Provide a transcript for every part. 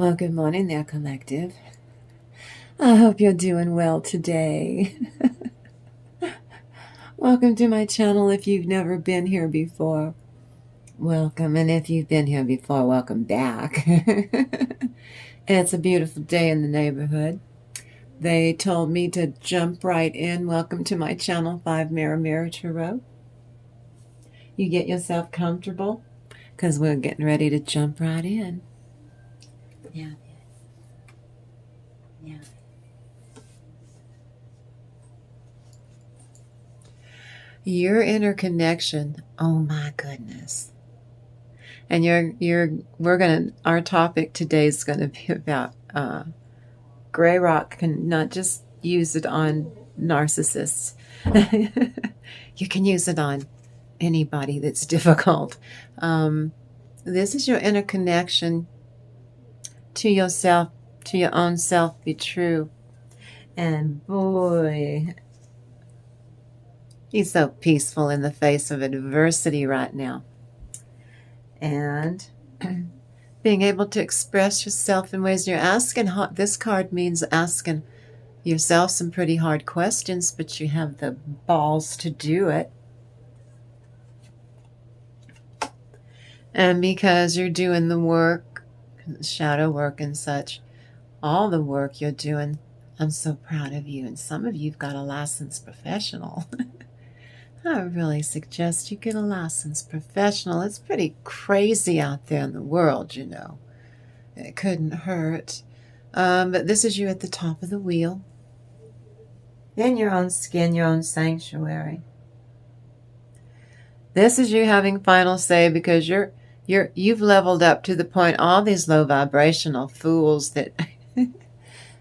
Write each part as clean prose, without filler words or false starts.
Well, good morning there, collective. I hope you're doing well today. Welcome to my channel if you've never been here before. Welcome, and if you've been here before, welcome back. It's a beautiful day in the neighborhood. They told me to jump right in. Welcome to my channel, 5 Mirror Tarot. You get yourself comfortable, because we're getting ready to jump right in. Yeah. Your interconnection, oh my goodness. And our topic today is going to be about gray rock. Can not just use it on narcissists. You can use it on anybody that's difficult. This is your interconnection to yourself, to your own self. Be true. And boy, he's so peaceful in the face of adversity right now. And being able to express yourself in ways you're asking. This card means asking yourself some pretty hard questions, but you have the balls to do it. And because you're doing the work, shadow work and such, all the work you're doing, I'm so proud of you. And some of you've got a licensed professional. I really suggest you get a licensed professional. It's pretty crazy out there in the world, you know. It couldn't hurt. But this is you at the top of the wheel. In your own skin, your own sanctuary. This is you having final say because you've leveled up to the point all these low vibrational fools that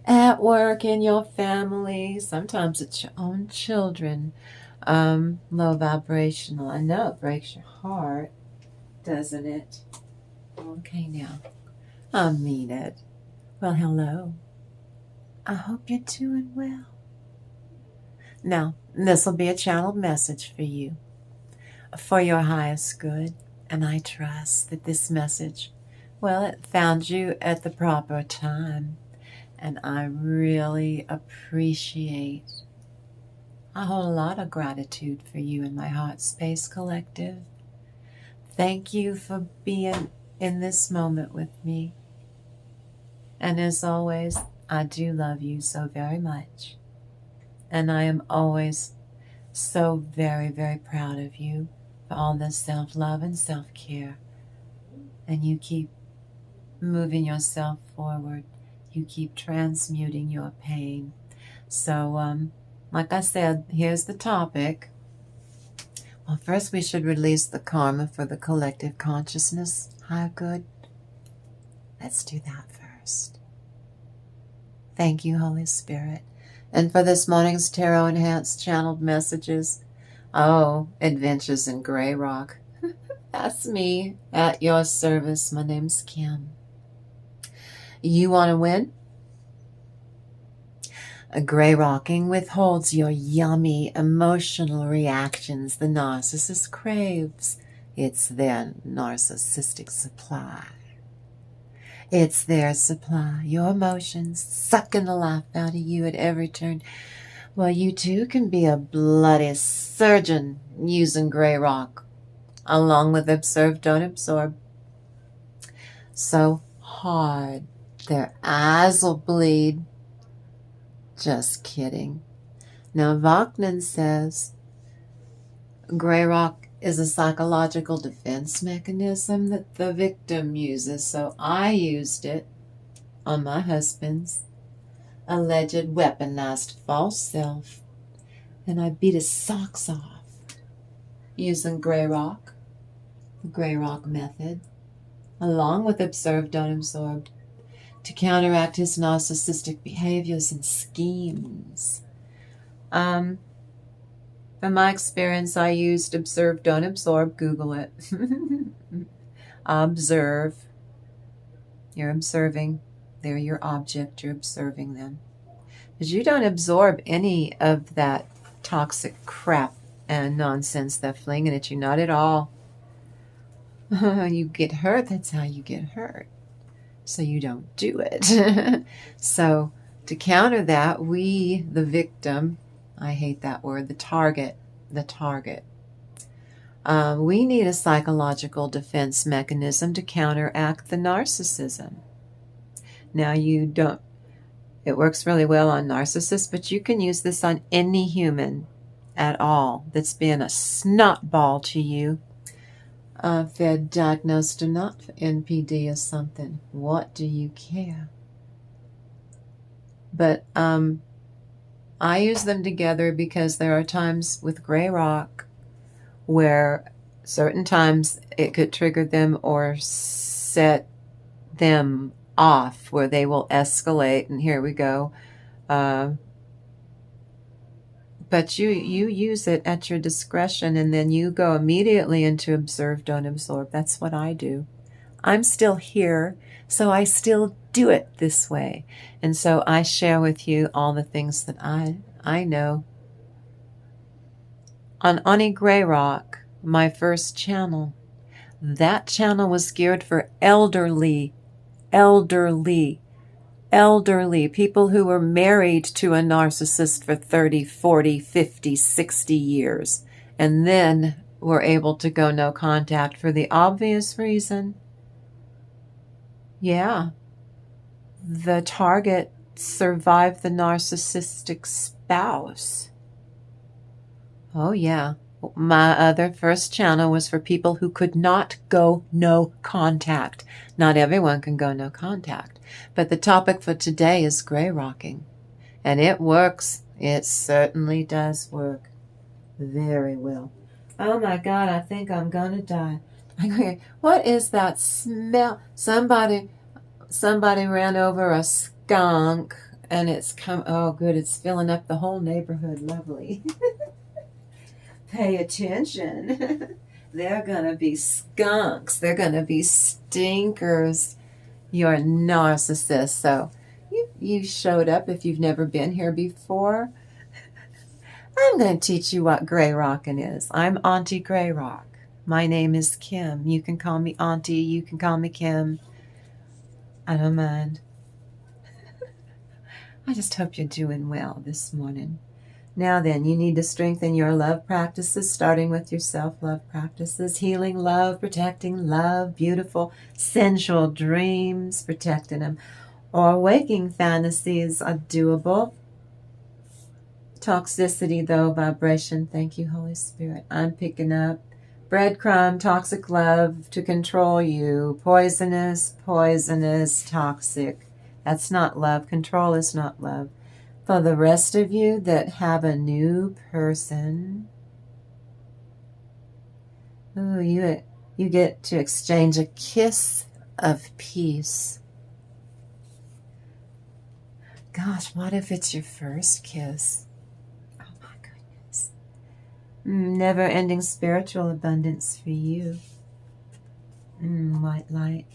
at work, in your family, sometimes it's your own children. Low vibrational. I know it breaks your heart, doesn't it? Okay, now. I mean it. Well, hello. I hope you're doing well. Now, this will be a channeled message for you, for your highest good, and I trust that this message, well, it found you at the proper time, and I really appreciate. I hold a lot of gratitude for you in my Heart Space Collective. Thank you for being in this moment with me. And as always, I do love you so very much. And I am always so very, very proud of you for all this self-love and self-care. And you keep moving yourself forward. You keep transmuting your pain. So, like I said, here's the topic. Well, first we should release the karma for the collective consciousness. High good. Let's do that first. Thank you, Holy Spirit. And for this morning's Tarot Enhanced channeled messages, Adventures in Gray Rock. That's me at your service. My name's Kim. You want to win? GREYROCKING withholds your yummy emotional reactions the narcissist craves. It's their narcissistic supply. It's their supply. Your emotions sucking the life out of you at every turn. Well, you too can be a bloody surgeon using gray rock, along with observe, don't absorb. So hard, their eyes will bleed. Just kidding. Now, Wagner says gray rock is a psychological defense mechanism that the victim uses. So I used it on my husband's alleged weaponized false self, and I beat his socks off using gray rock, the gray rock method, along with observe, don't absorb, to counteract his narcissistic behaviors and schemes. From my experience, I used observe, don't absorb. Google it. Observe. You're observing. They're your object. You're observing them. Because you don't absorb any of that toxic crap and nonsense they're flinging at you. Not at all. You get hurt. That's how you get hurt. so you don't do it. So to counter that, we, the victim, I hate that word, the target, we need a psychological defense mechanism to counteract the narcissism. Now it works really well on narcissists, but you can use this on any human at all that's been a snotball to you. If they're diagnosed or not for NPD or something, what do you care? But I use them together because there are times with Grey Rock where certain times it could trigger them or set them off, where they will escalate, and here we go. But you use it at your discretion, and then you go immediately into observe, don't absorb. That's what I do. I'm still here, so I still do it this way. And so I share with you all the things that I know. On Ani Grey Rock, my first channel, that channel was geared for elderly people who were married to a narcissist for 30, 40, 50, 60 years, and then were able to go no contact for the obvious reason. Yeah, the target survived the narcissistic spouse. Oh yeah. My other first channel was for people who could not go no contact. Not everyone can go no contact. But the topic for today is grey rocking. And it works. It certainly does work very well. Oh my God, I think I'm going to die. What is that smell? Somebody ran over a skunk and it's come. Oh good, it's filling up the whole neighborhood. Lovely. Pay attention. They're going to be skunks. They're going to be stinkers. You're a narcissist. So you showed up if you've never been here before. I'm going to teach you what grey rocking is. I'm Auntie Grey Rock. My name is Kim. You can call me Auntie. You can call me Kim. I don't mind. I just hope you're doing well this morning. Now then, you need to strengthen your love practices, starting with your self-love practices, healing love, protecting love, beautiful, sensual dreams, protecting them. Or waking fantasies are doable. Toxicity, though, vibration. Thank you, Holy Spirit. I'm picking up breadcrumb, toxic love to control you. Poisonous, toxic. That's not love. Control is not love. For the rest of you that have a new person, ooh, you get to exchange a kiss of peace. Gosh, what if it's your first kiss? Oh my goodness. Never-ending spiritual abundance for you. White light.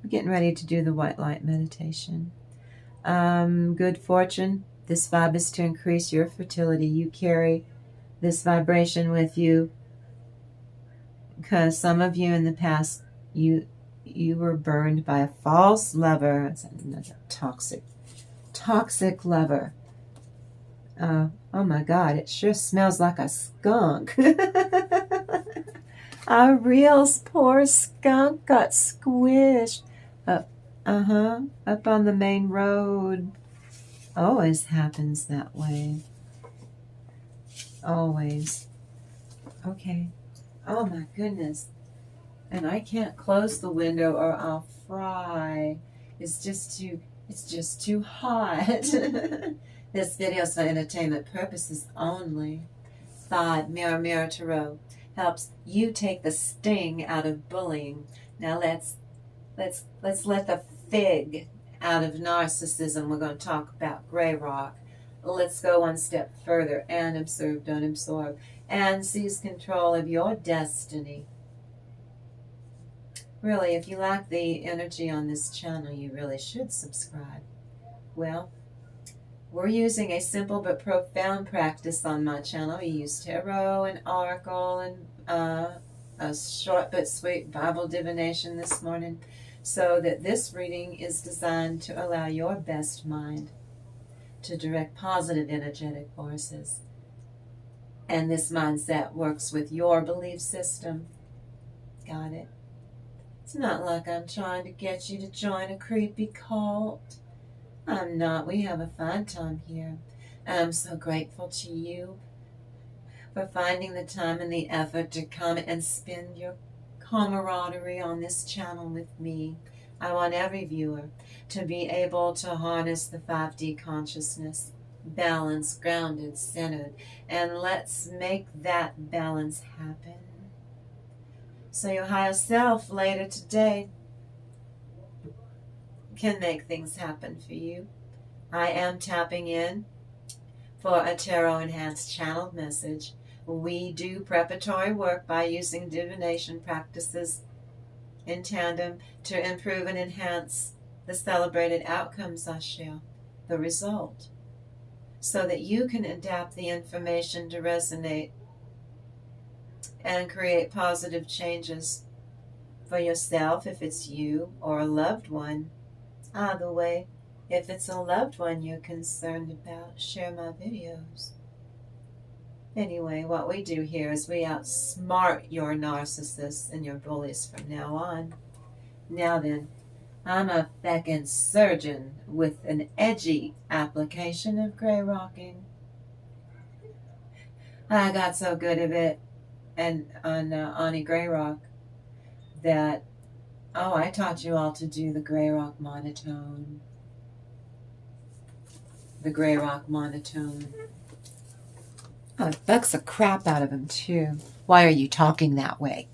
We're getting ready to do the white light meditation. Good fortune. This vibe is to increase your fertility. You carry this vibration with you because some of you in the past, you were burned by a false lover. It's another toxic lover. Oh my God, it sure smells like a skunk. A real poor skunk got squished. Up on the main road. Always happens that way. Always. Okay. Oh my goodness. And I can't close the window or I'll fry. It's just too hot. This video is for entertainment purposes only. 5, Mirror, Mirror, Tarot helps you take the sting out of bullying. Now let's let the fig out of narcissism. We're going to talk about grey rock. Let's go one step further and observe, don't absorb, and seize control of your destiny. Really, if you like the energy on this channel, you really should subscribe. Well, we're using a simple but profound practice on my channel. We use tarot and oracle and a short but sweet Bible divination this morning So that this reading is designed to allow your best mind to direct positive energetic forces. And this mindset works with your belief system. Got it? It's not like I'm trying to get you to join a creepy cult. I'm not. We have a fun time here. And I'm so grateful to you for finding the time and the effort to come and spend your camaraderie on this channel with me. I want every viewer to be able to harness the 5D consciousness, balanced, grounded, centered, and let's make that balance happen. So your higher self later today can make things happen for you. I am tapping in for a tarot enhanced channeled message. We do preparatory work by using divination practices in tandem to improve and enhance the celebrated outcomes I share, the result, so that you can adapt the information to resonate and create positive changes for yourself if it's you or a loved one. Either way, if it's a loved one you're concerned about, share my videos. Anyway, what we do here is we outsmart your narcissists and your bullies from now on. Now then, I'm a feckin' surgeon with an edgy application of gray rocking. I got so good at it and on Ani Gray Rock that, I taught you all to do the gray rock monotone. The gray rock monotone. Oh, it bugs the crap out of him, too. Why are you talking that way?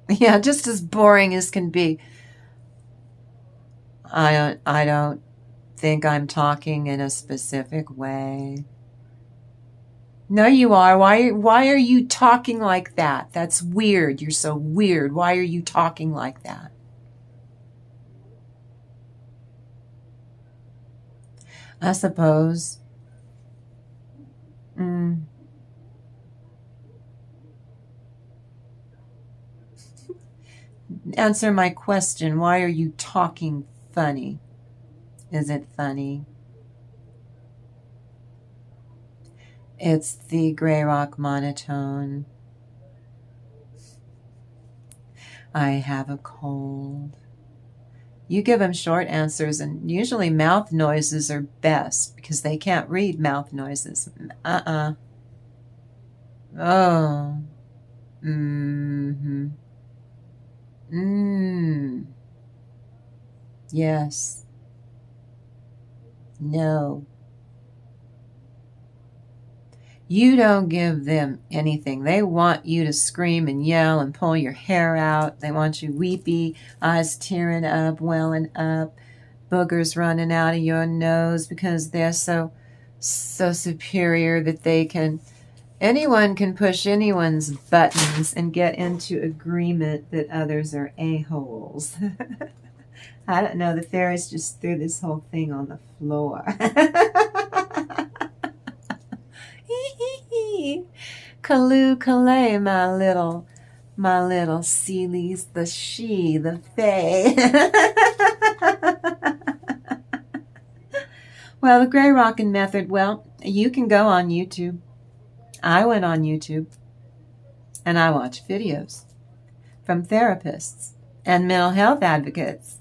Yeah, just as boring as can be. I don't think I'm talking in a specific way. No, you are. Why are you talking like that? That's weird. You're so weird. Why are you talking like that? I suppose. Answer my question. Why are you talking funny? Is it funny? It's the gray rock monotone. I have a cold. You give them short answers, and usually mouth noises are best because they can't read mouth noises. Oh. Mm-hmm. Yes. No. You don't give them anything. They want you to scream and yell and pull your hair out. They want you weepy, eyes tearing up, welling up, boogers running out of your nose because they're so superior that anyone can push anyone's buttons and get into agreement that others are a-holes. I don't know. The fairies just threw this whole thing on the floor. Kalu Kalay, my little sealies, the she, the fae. Well, the gray rocking method, you can go on YouTube. I went on YouTube and I watched videos from therapists and mental health advocates.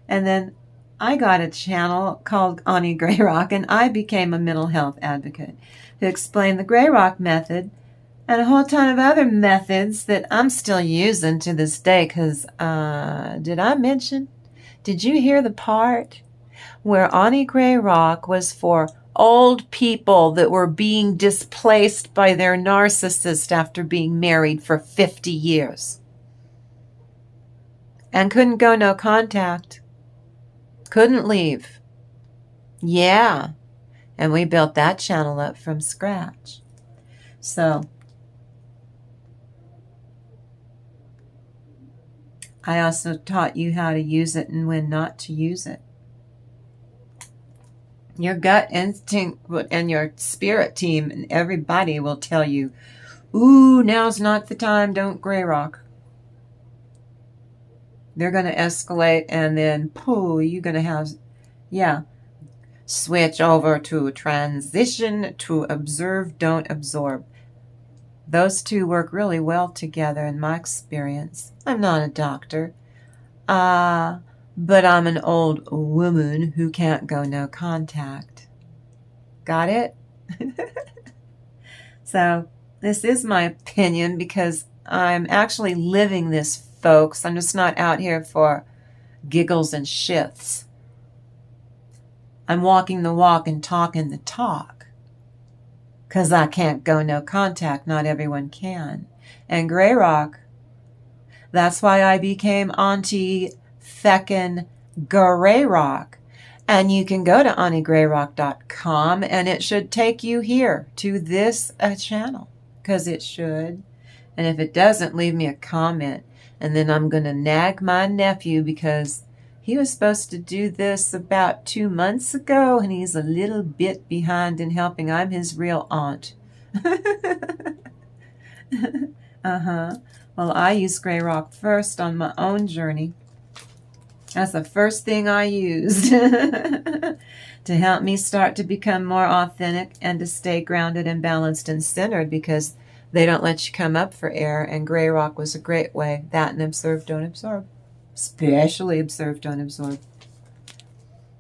And then I got a channel called Ani Gray Rock, and I became a mental health advocate who explained the gray rock method and a whole ton of other methods that I'm still using to this day. Because did you hear the part where Ani Gray Rock was for old people that were being displaced by their narcissist after being married for 50 years and couldn't go no contact, couldn't leave? Yeah. And we built that channel up from scratch. So I also taught you how to use it and when not to use it. Your gut instinct and your spirit team and everybody will tell you, ooh, now's not the time, don't gray rock. They're going to escalate, and then, you're going to have, switch over to transition to observe, don't absorb. Those two work really well together in my experience. I'm not a doctor, but I'm an old woman who can't go no contact. Got it? So this is my opinion because I'm actually living this, folks. I'm just not out here for giggles and shits. I'm walking the walk and talking the talk. Because I can't go no contact. Not everyone can. And Grey Rock, that's why I became Auntie Feckin' Grey Rock. And you can go to AuntieGreyrock.com and it should take you here to this channel. Because it should. And if it doesn't, leave me a comment. And then I'm going to nag my nephew because he was supposed to do this about 2 months ago, and he's a little bit behind in helping. I'm his real aunt. Well, I used Grey Rock first on my own journey. That's the first thing I used to help me start to become more authentic and to stay grounded and balanced and centered, because they don't let you come up for air, and Grey Rock was a great way. That and observe, don't absorb. Especially observe, don't absorb.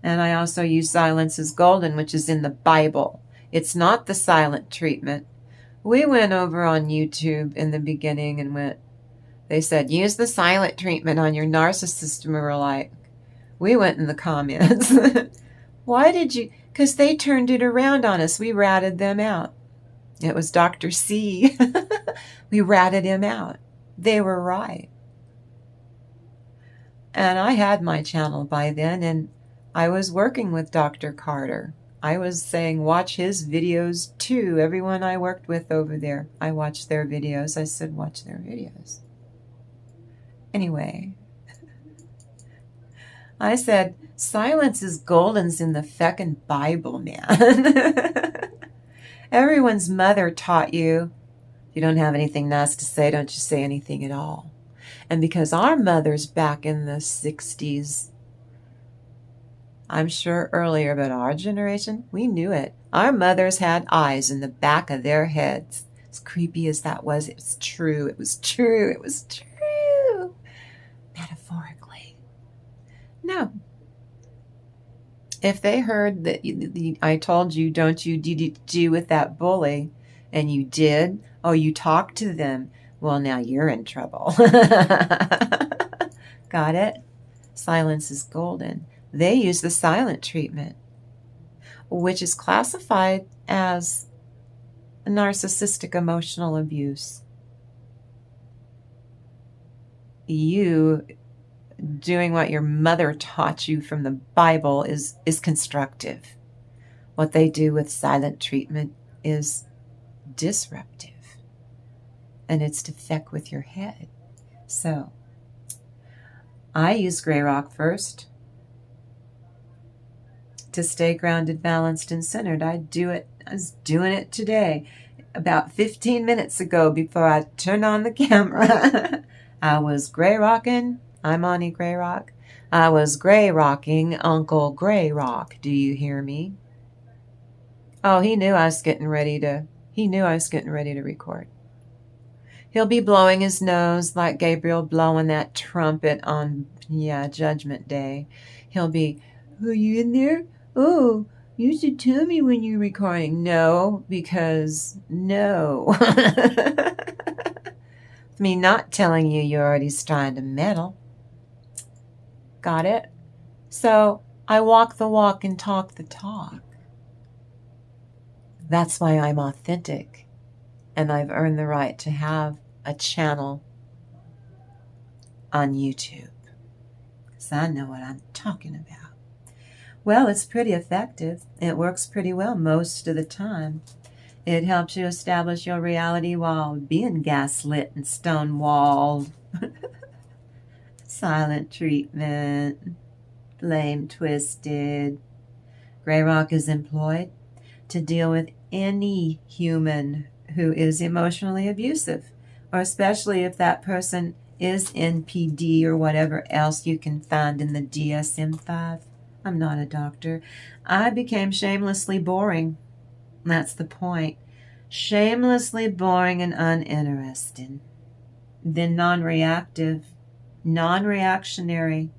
And I also use Silence is Golden, which is in the Bible. It's not the silent treatment. We went over on YouTube in the beginning and they said, use the silent treatment on your narcissist. And we were like, we went in the comments. Why did you? Because they turned it around on us. We ratted them out. It was Dr. C. We ratted him out. They were right. And I had my channel by then, and I was working with Dr. Carter. I was saying, watch his videos too. Everyone I worked with over there, I watched their videos. I said, watch their videos. Anyway, I said, silence is golden's in the feckin' Bible, man. Everyone's mother taught you, if you don't have anything nice to say, don't you say anything at all. And because our mothers back in the 60s, I'm sure earlier, but our generation, we knew it. Our mothers had eyes in the back of their heads. As creepy as that was, it was true. It was true. It was true. Metaphorically. No. If they heard that I told you, don't you do with that bully, and you did, or you talked to them, well, now you're in trouble. Got it? Silence is golden. They use the silent treatment, which is classified as narcissistic emotional abuse. You doing what your mother taught you from the Bible is constructive. What they do with silent treatment is disruptive. And it's to feck with your head. So, I use Grey Rock first to stay grounded, balanced, and centered. I was doing it today. About 15 minutes ago, before I turned on the camera, I was Grey Rocking. I'm Auntie Grey Rock. I was Grey Rocking Uncle Grey Rock. Do you hear me? Oh, he knew I was getting ready to record. He'll be blowing his nose like Gabriel blowing that trumpet on, Judgment Day. He'll be, are you in there? Oh, you should tell me when you're recording. No, because no. Me not telling you, you're already starting to meddle. Got it? So I walk the walk and talk the talk. That's why I'm authentic. And I've earned the right to have a channel on YouTube. Because I know what I'm talking about. Well, it's pretty effective. It works pretty well most of the time. It helps you establish your reality while being gaslit and stonewalled. Silent treatment. Blame twisted. Grey Rock is employed to deal with any human who is emotionally abusive, or especially if that person is NPD or whatever else you can find in the DSM-5. I'm not a doctor. I became shamelessly boring. That's the point. Shamelessly boring and uninteresting. Then non-reactive, non-reactionary,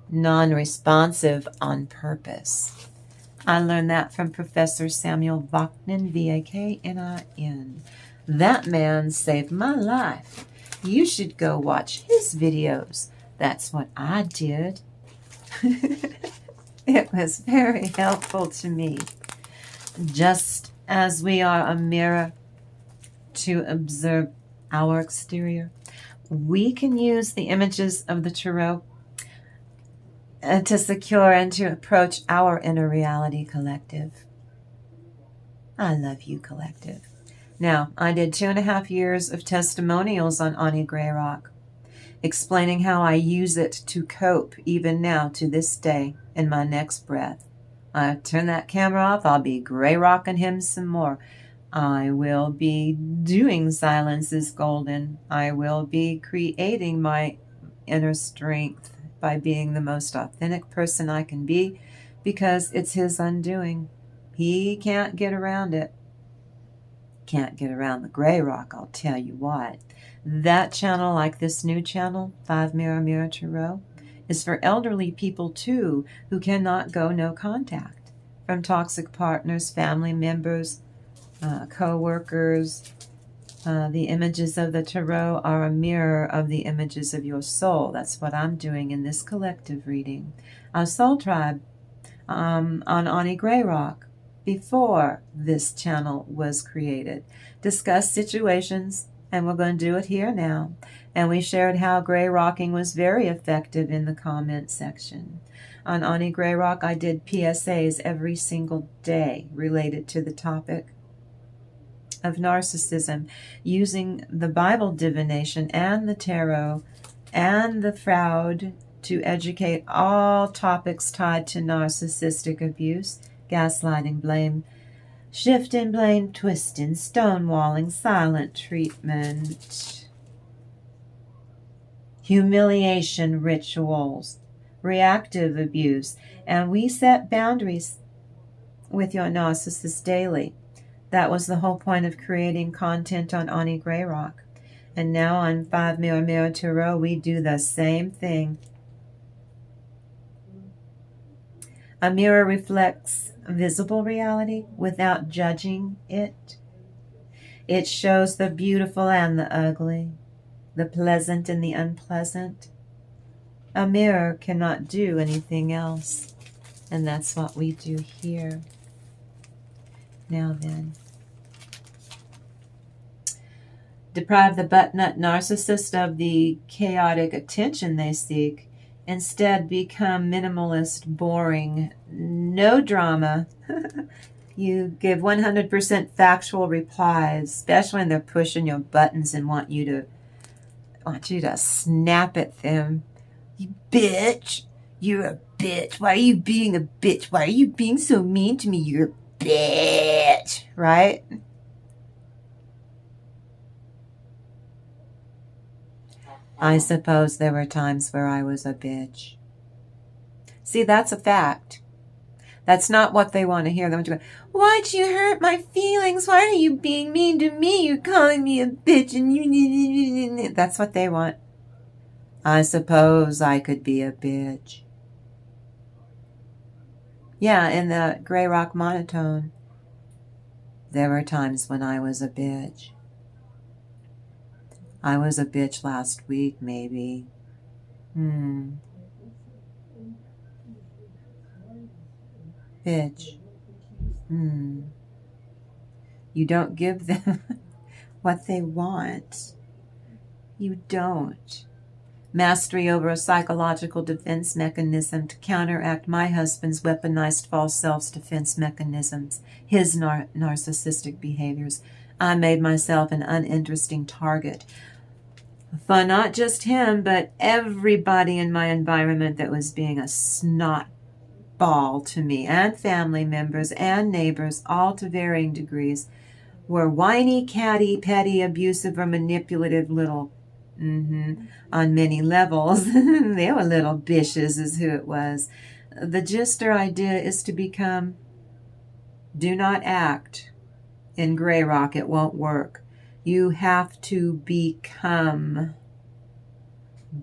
non-responsive on purpose. I learned that from Professor Samuel Vaknin, Vaknin. That man saved my life. You should go watch his videos. That's what I did. It was very helpful to me. Just as we are a mirror to observe our exterior, we can use the images of the tarot to secure and to approach our inner reality, collective. I love you, collective. Now, I did 2.5 years of testimonials on Ani Greyrock, explaining how I use it to cope even now to this day in my next breath. I turn that camera off, I'll be grey-rocking him some more. I will be doing Silence is Golden. I will be creating my inner strength by being the most authentic person I can be, because it's his undoing. He can't get around it. Can't get around the Grey Rock, I'll tell you what. That channel, like this new channel, 5 Mirror Mirror Tarot, is for elderly people too, who cannot go no contact from toxic partners, family members, co-workers. The images of the tarot are a mirror of the images of your soul. That's what I'm doing in this collective reading. Our soul tribe on Ani Greyrock, before this channel was created, discussed situations, and we're going to do it here now. And we shared how Greyrocking was very effective in the comment section. On Ani Greyrock, I did PSAs every single day related to the topic of narcissism, using the Bible divination and the tarot and the fraud to educate all topics tied to narcissistic abuse, gaslighting, blame, shifting, blame, twisting, stonewalling, silent treatment, humiliation rituals, reactive abuse, and we set boundaries with your narcissist daily. That was the whole point of creating content on Ani Greyrock. And now on 5 Mirror Mirror Tarot, we do the same thing. A mirror reflects visible reality without judging it. It shows the beautiful and the ugly, the pleasant and the unpleasant. A mirror cannot do anything else. And that's what we do here. Now then, deprive the butt-nut narcissist of the chaotic attention they seek. Instead, become minimalist, boring, no drama. You give 100% factual replies, especially when they're pushing your buttons and want you to snap at them. You bitch! You're a bitch. Why are you being a bitch? Why are you being so mean to me? You're a bitch, right? I suppose there were times where I was a bitch. See, that's a fact. That's not what they want to hear. They want to go, why'd you hurt my feelings? Why are you being mean to me? You're calling me a bitch and you... That's what they want. I suppose I could be a bitch. Yeah, in the Greyrock monotone, there were times when I was a bitch. I was a bitch last week, maybe. Bitch. You don't give them what they want. You don't. Mastery over a psychological defense mechanism to counteract my husband's weaponized false self-defense mechanisms, his narcissistic behaviors. I made myself an uninteresting target for not just him, but everybody in my environment that was being a snot ball to me, and family members and neighbors, all to varying degrees. were whiny, catty, petty, abusive, or manipulative little, on many levels. They were little bitches is who it was. The gist or idea is to become, do not act in gray rock. It won't work. You have to become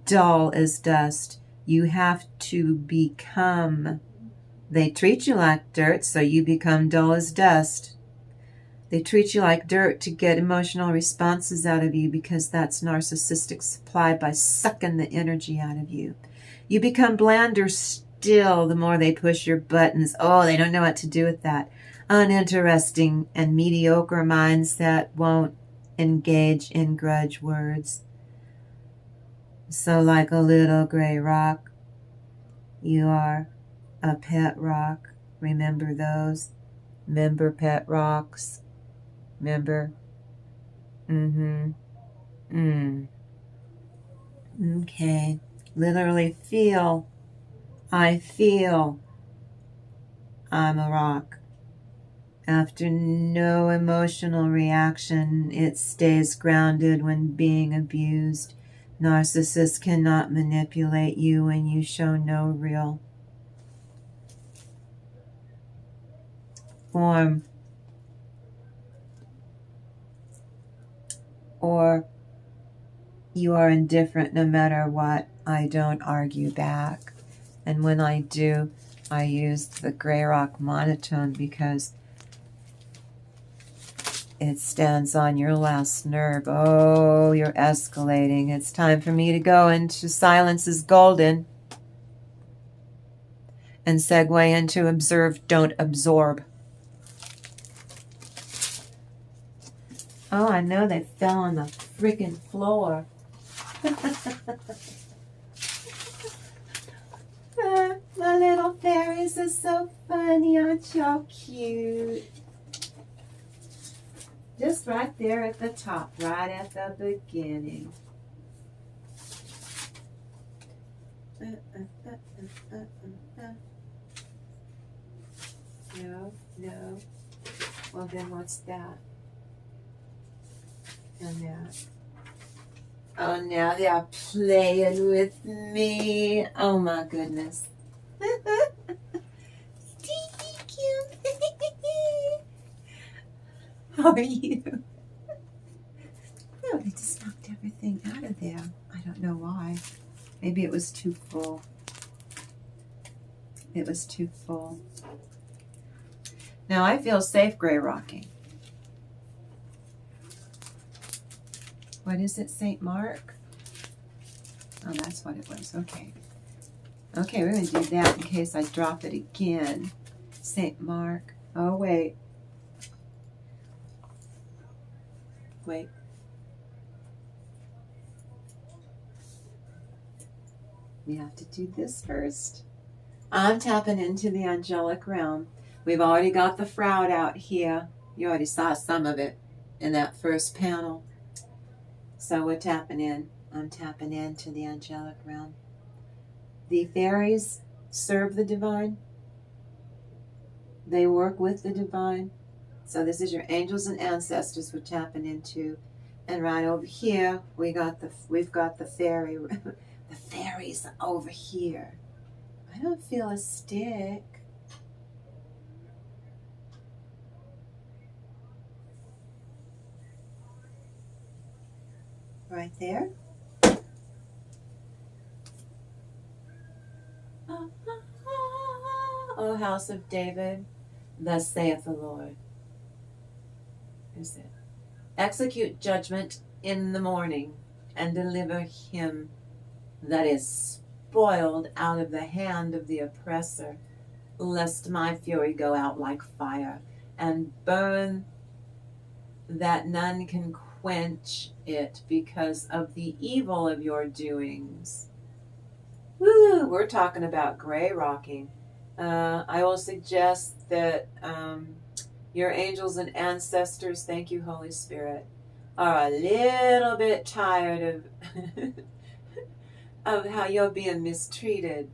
dull as dust. You have to become, they treat you like dirt, so you become dull as dust. They treat you like dirt to get emotional responses out of you because that's narcissistic supply by sucking the energy out of you. You become blander still the more they push your buttons. Oh, they don't know what to do with that uninteresting and mediocre mindset won't engage in grudge words. So like a little gray rock, you are a pet rock. Remember those? Remember pet rocks? Remember? Okay. Literally feel. I feel I'm a rock. After no emotional reaction, it stays grounded when being abused. Narcissists cannot manipulate you when you show no real form or you are indifferent no matter what. I don't argue back. And when I do, I use the gray rock monotone because it stands on your last nerve. Oh, you're escalating. It's time for me to go into silence is golden and segue into observe, don't absorb. Oh, I know they fell on the freaking floor. My little fairies are so funny. Aren't y'all cute? Just right there at the top, right at the beginning. No. Well, then what's that? And that. Oh, now they are playing with me. Oh, my goodness. How are you? Oh, they just knocked everything out of there. I don't know why. Maybe it was too full. It was too full. Now I feel safe gray rocking. What is it, St. Mark? Oh, that's what it was. Okay. Okay, we're going to do that in case I drop it again. St. Mark. Oh, wait. Wait. We have to do this first. I'm tapping into the angelic realm. We've already got the Shroud out here. You already saw some of it in that first panel. So we're tapping in. I'm tapping into the angelic realm. The fairies serve the divine. They work with the divine. So this is your angels and ancestors we're tapping into. And right over here, we've got the fairy. The fairies are over here. I don't feel a stick. Right there. O house of David, thus saith the Lord. Is it? Execute judgment in the morning and deliver him that is spoiled out of the hand of the oppressor, lest my fury go out like fire and burn that none can quench it because of the evil of your doings. Woo, we're talking about gray rocking. I will suggest that your angels and ancestors, thank you, Holy Spirit, are a little bit tired of of how you're being mistreated.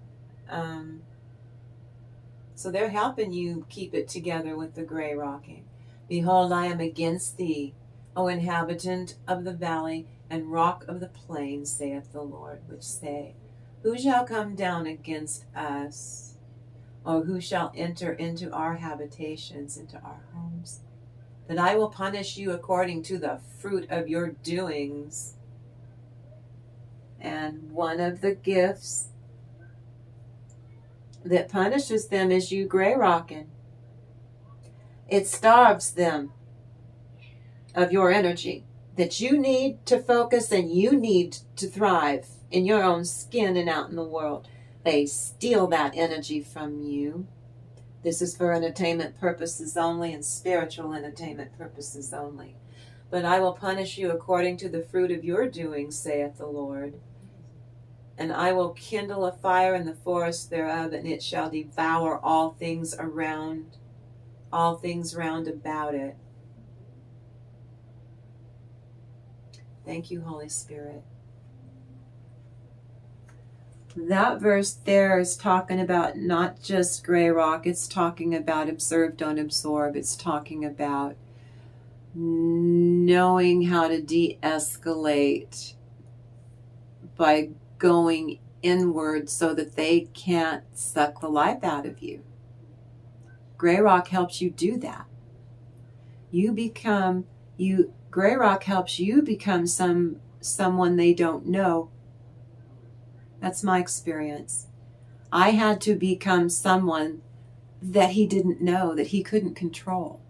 So they're helping you keep it together with the gray rocking. Behold, I am against thee, O inhabitant of the valley, and rock of the plain, saith the Lord, which say, who shall come down against us? Or who shall enter into our habitations, into our homes? That I will punish you according to the fruit of your doings. And one of the gifts that punishes them is you gray rocking. It starves them of your energy that you need to focus and you need to thrive in your own skin and out in the world. They steal that energy from you. This is for entertainment purposes only and spiritual entertainment purposes only. But I will punish you according to the fruit of your doings, saith the Lord. And I will kindle a fire in the forest thereof, and it shall devour all things round about it. Thank you, Holy Spirit. That verse there is talking about not just gray rock, it's talking about observe, don't absorb. It's talking about knowing how to de-escalate by going inward so that they can't suck the life out of you. Gray rock helps you do that. Gray rock helps you become someone they don't know. That's my experience. I had to become someone that he didn't know, that he couldn't control.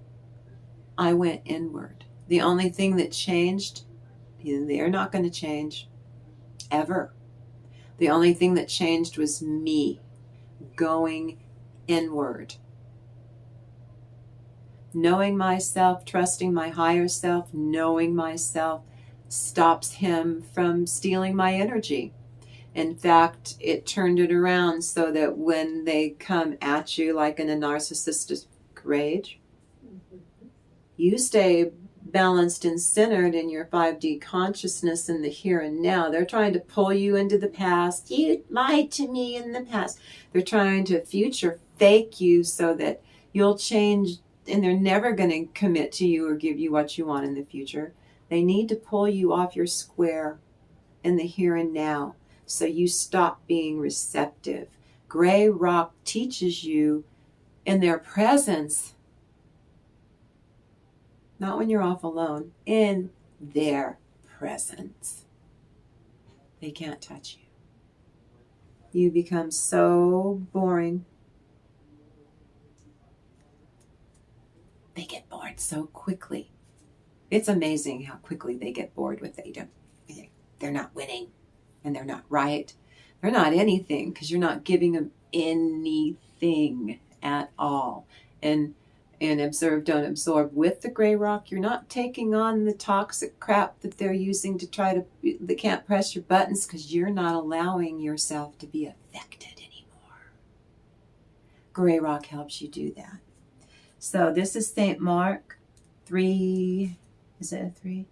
I went inward. The only thing that changed, they're not going to change, ever. The only thing that changed was me going inward. Knowing myself, trusting my higher self, knowing myself stops him from stealing my energy. In fact, it turned it around so that when they come at you like in a narcissistic rage, you stay balanced and centered in your 5D consciousness in the here and now. They're trying to pull you into the past. You lied to me in the past. They're trying to future fake you so that you'll change, and they're never going to commit to you or give you what you want in the future. They need to pull you off your square in the here and now so you stop being receptive. Gray rock teaches you in their presence, not when you're off alone, in their presence. They can't touch you. You become so boring. They get bored so quickly. It's amazing how quickly they get bored with it. They're not winning, and they're not right. They're not anything because you're not giving them anything at all. And observe, don't absorb with the gray rock. You're not taking on the toxic crap that they're using to they can't press your buttons because you're not allowing yourself to be affected anymore. Gray rock helps you do that. So this is St. Mark 3, is it a 3?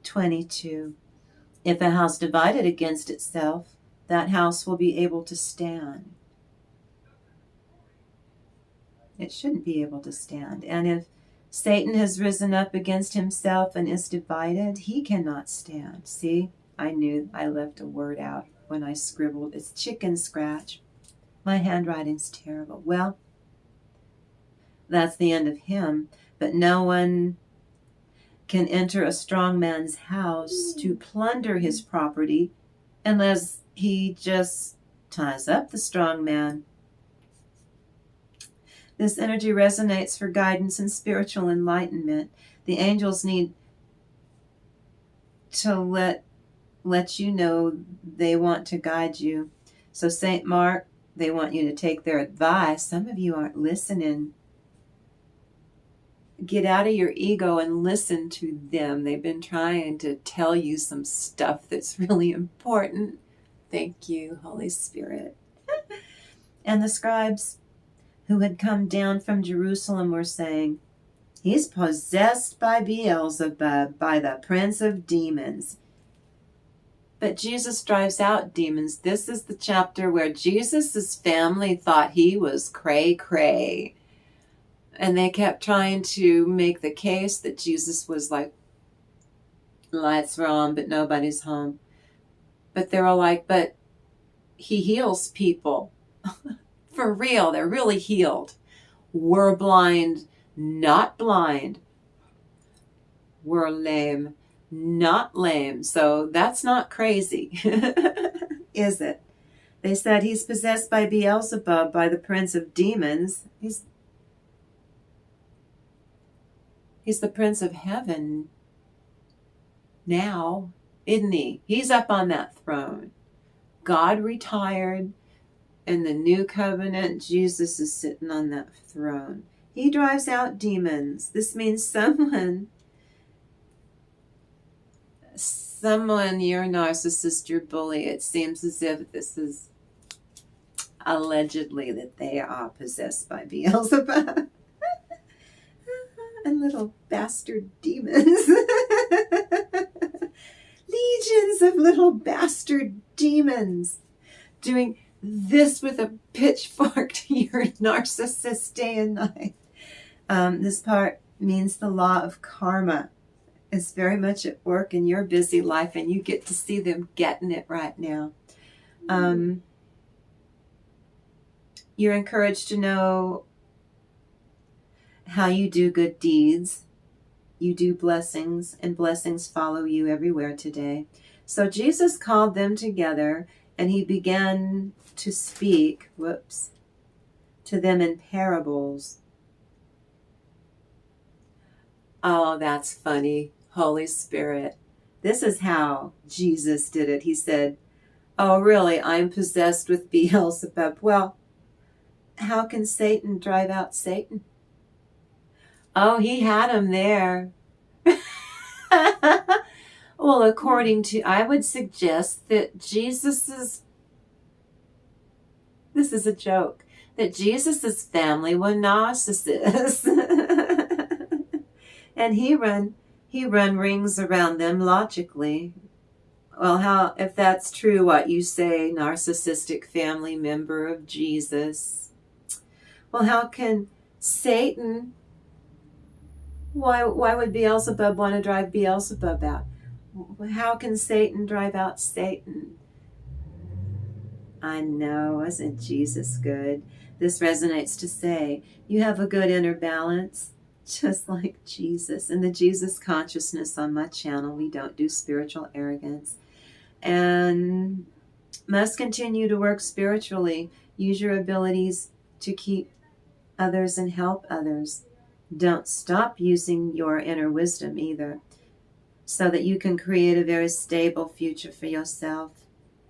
22. If a house divided against itself, that house will be able to stand. It shouldn't be able to stand. And if Satan has risen up against himself and is divided, he cannot stand. See, I knew I left a word out when I scribbled. It's chicken scratch. My handwriting's terrible. Well, that's the end of him. But no one can enter a strong man's house to plunder his property unless he just ties up the strong man. This energy resonates for guidance and spiritual enlightenment. The angels need to let you know they want to guide you. So St. Mark, they want you to take their advice. Some of you aren't listening. Get out of your ego and listen to them. They've been trying to tell you some stuff that's really important. Thank you, Holy Spirit. And the scribes who had come down from Jerusalem were saying, he's possessed by Beelzebub, by the prince of demons. But Jesus drives out demons. This is the chapter where Jesus' family thought he was cray-cray. And they kept trying to make the case that Jesus was like, lights are on, but nobody's home. But they're all like, but he heals people. For real, they're really healed. We're blind, not blind. We're lame, not lame. So that's not crazy, is it? They said he's possessed by Beelzebub, by the prince of demons. He's the prince of heaven now, isn't he? He's up on that throne. God retired. In the new covenant, Jesus is sitting on that throne. He drives out demons. This means someone, you're a narcissist, you're a bully. It seems as if this is allegedly that they are possessed by Beelzebub. And little bastard demons. Legions of little bastard demons doing this with a pitchfork to your narcissist day and night. This part means the law of karma is very much at work in your busy life, and you get to see them getting it right now. You're encouraged to know how you do good deeds. You do blessings, and blessings follow you everywhere today. So Jesus called them together, and he began to speak, to them in parables. Oh, that's funny. Holy Spirit. This is how Jesus did it. He said, oh, really, I'm possessed with Beelzebub. Well, how can Satan drive out Satan? Oh, he had him there. Well, according to, I would suggest that this is a joke, that Jesus's family were narcissists. And he run rings around them logically. Well, if that's true, what you say, narcissistic family member of Jesus, well, how can Satan, why would Beelzebub want to drive Beelzebub out? How can Satan drive out Satan? I know, isn't Jesus good? This resonates to say, you have a good inner balance, just like Jesus. In the Jesus consciousness on my channel, we don't do spiritual arrogance. And must continue to work spiritually. Use your abilities to keep others and help others. Don't stop using your inner wisdom either, so that you can create a very stable future for yourself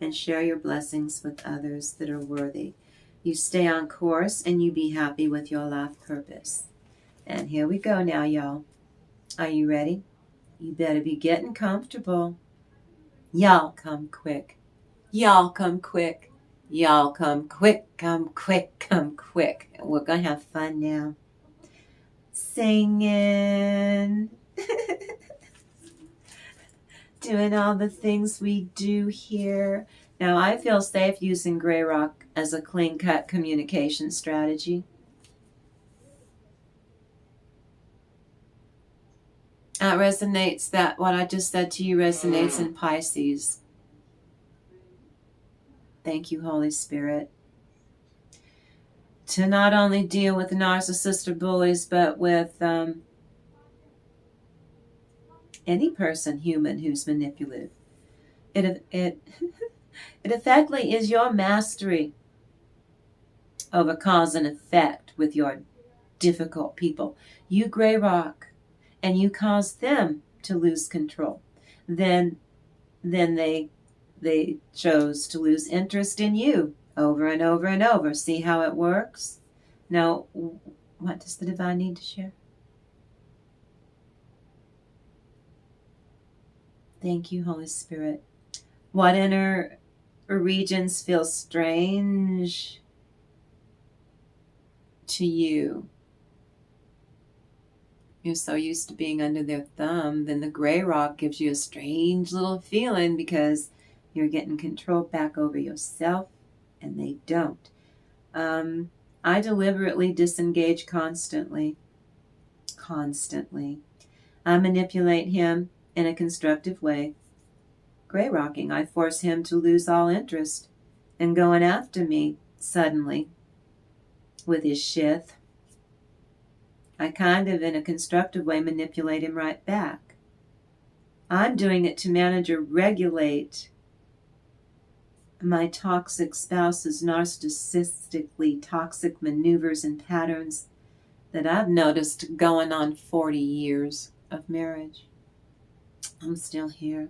and share your blessings with others that are worthy. You stay on course and you be happy with your life purpose. And here we go now, y'all. Are you ready? You better be getting comfortable. Y'all come quick. Y'all come quick. Y'all come quick, come quick, come quick. We're going to have fun now. Singing. Doing all the things we do here. Now, I feel safe using Grey Rock as a clean-cut communication strategy. That resonates, that what I just said to you resonates in Pisces. Thank you, Holy Spirit. To not only deal with narcissists or bullies, but with any person, human, who's manipulative. It effectively is your mastery over cause and effect with your difficult people. You Grey Rock, and you cause them to lose control. Then they chose to lose interest in you over and over and over. See how it works? Now, what does the divine need to share? Thank you, Holy Spirit. What inner regions feel strange to you? You're so used to being under their thumb, then the Grey Rock gives you a strange little feeling because you're getting control back over yourself and they don't. I deliberately disengage constantly. Constantly. I manipulate him in a constructive way. Gray rocking. I force him to lose all interest in going after me suddenly with his shit. I kind of, in a constructive way, manipulate him right back. I'm doing it to manage or regulate my toxic spouse's narcissistically toxic maneuvers and patterns that I've noticed going on 40 years of marriage. I'm still here.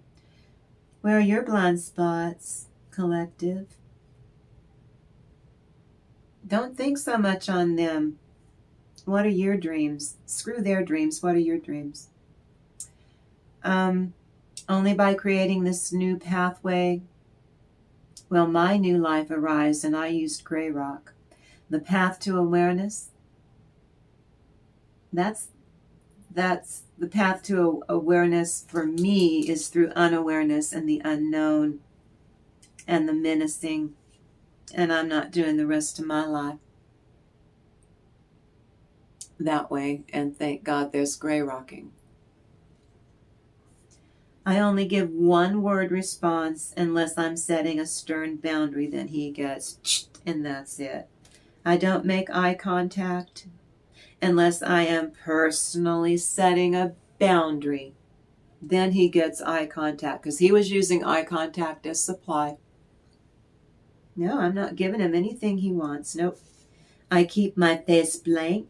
Where are your blind spots, collective? Don't think so much on them. What are your dreams? Screw their dreams. What are your dreams? Only by creating this new pathway will my new life arise, and I used gray rock. The path to awareness, that's the path to awareness for me is through unawareness and the unknown and the menacing, and I'm not doing the rest of my life that way, and thank God there's gray rocking. I only give one word response unless I'm setting a stern boundary, then he gets, and that's it. I don't make eye contact unless I am personally setting a boundary. Then he gets eye contact, because he was using eye contact as supply. No, I'm not giving him anything he wants. Nope. I keep my face blank.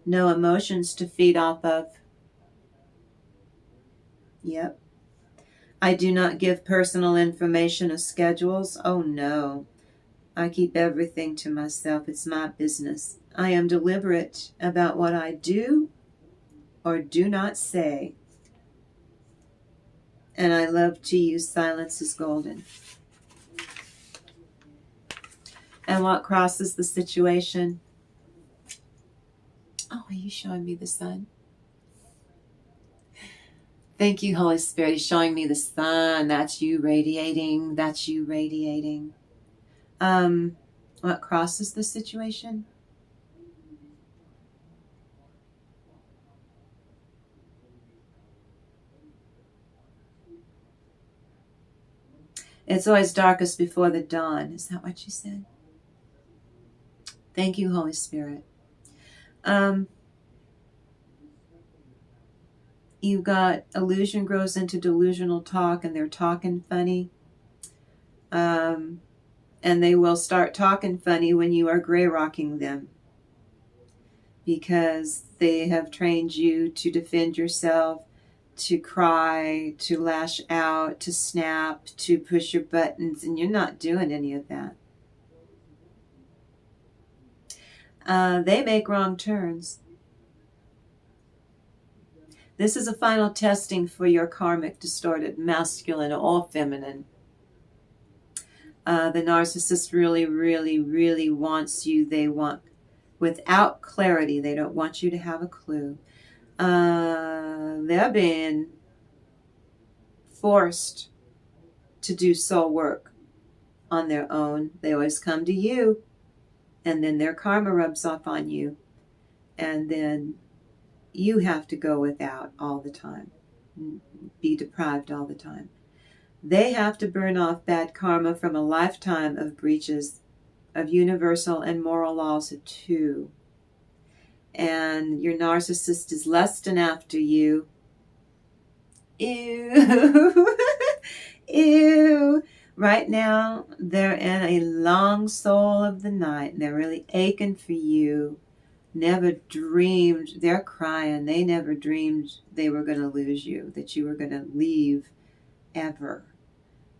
No emotions to feed off of. Yep. I do not give personal information or schedules. Oh no. I keep everything to myself. It's my business. I am deliberate about what I do or do not say. And I love to use silence is golden. And what crosses the situation? Oh, are you showing me the sun? Thank you, Holy Spirit. He's showing me the sun. That's you radiating. That's you radiating. What crosses the situation? It's always darkest before the dawn. Is that what you said? Thank you, Holy Spirit. You've got illusion grows into delusional talk, and they're talking funny. And they will start talking funny when you are gray rocking them, because they have trained you to defend yourself, to cry, to lash out, to snap, to push your buttons, and you're not doing any of that. They make wrong turns. This is a final testing for your karmic distorted masculine or feminine. The narcissist really, really, really wants you. They want, without clarity, they don't want you to have a clue. They're being forced to do soul work on their own. They always come to you, and then their karma rubs off on you, and then you have to go without all the time, be deprived all the time. They have to burn off bad karma from a lifetime of breaches of universal and moral laws too. And your narcissist is lusting after you. Ew. Ew. Right now, they're in a long soul of the night, and they're really aching for you. Never dreamed, they're crying, they never dreamed they were going to lose you, that you were going to leave ever.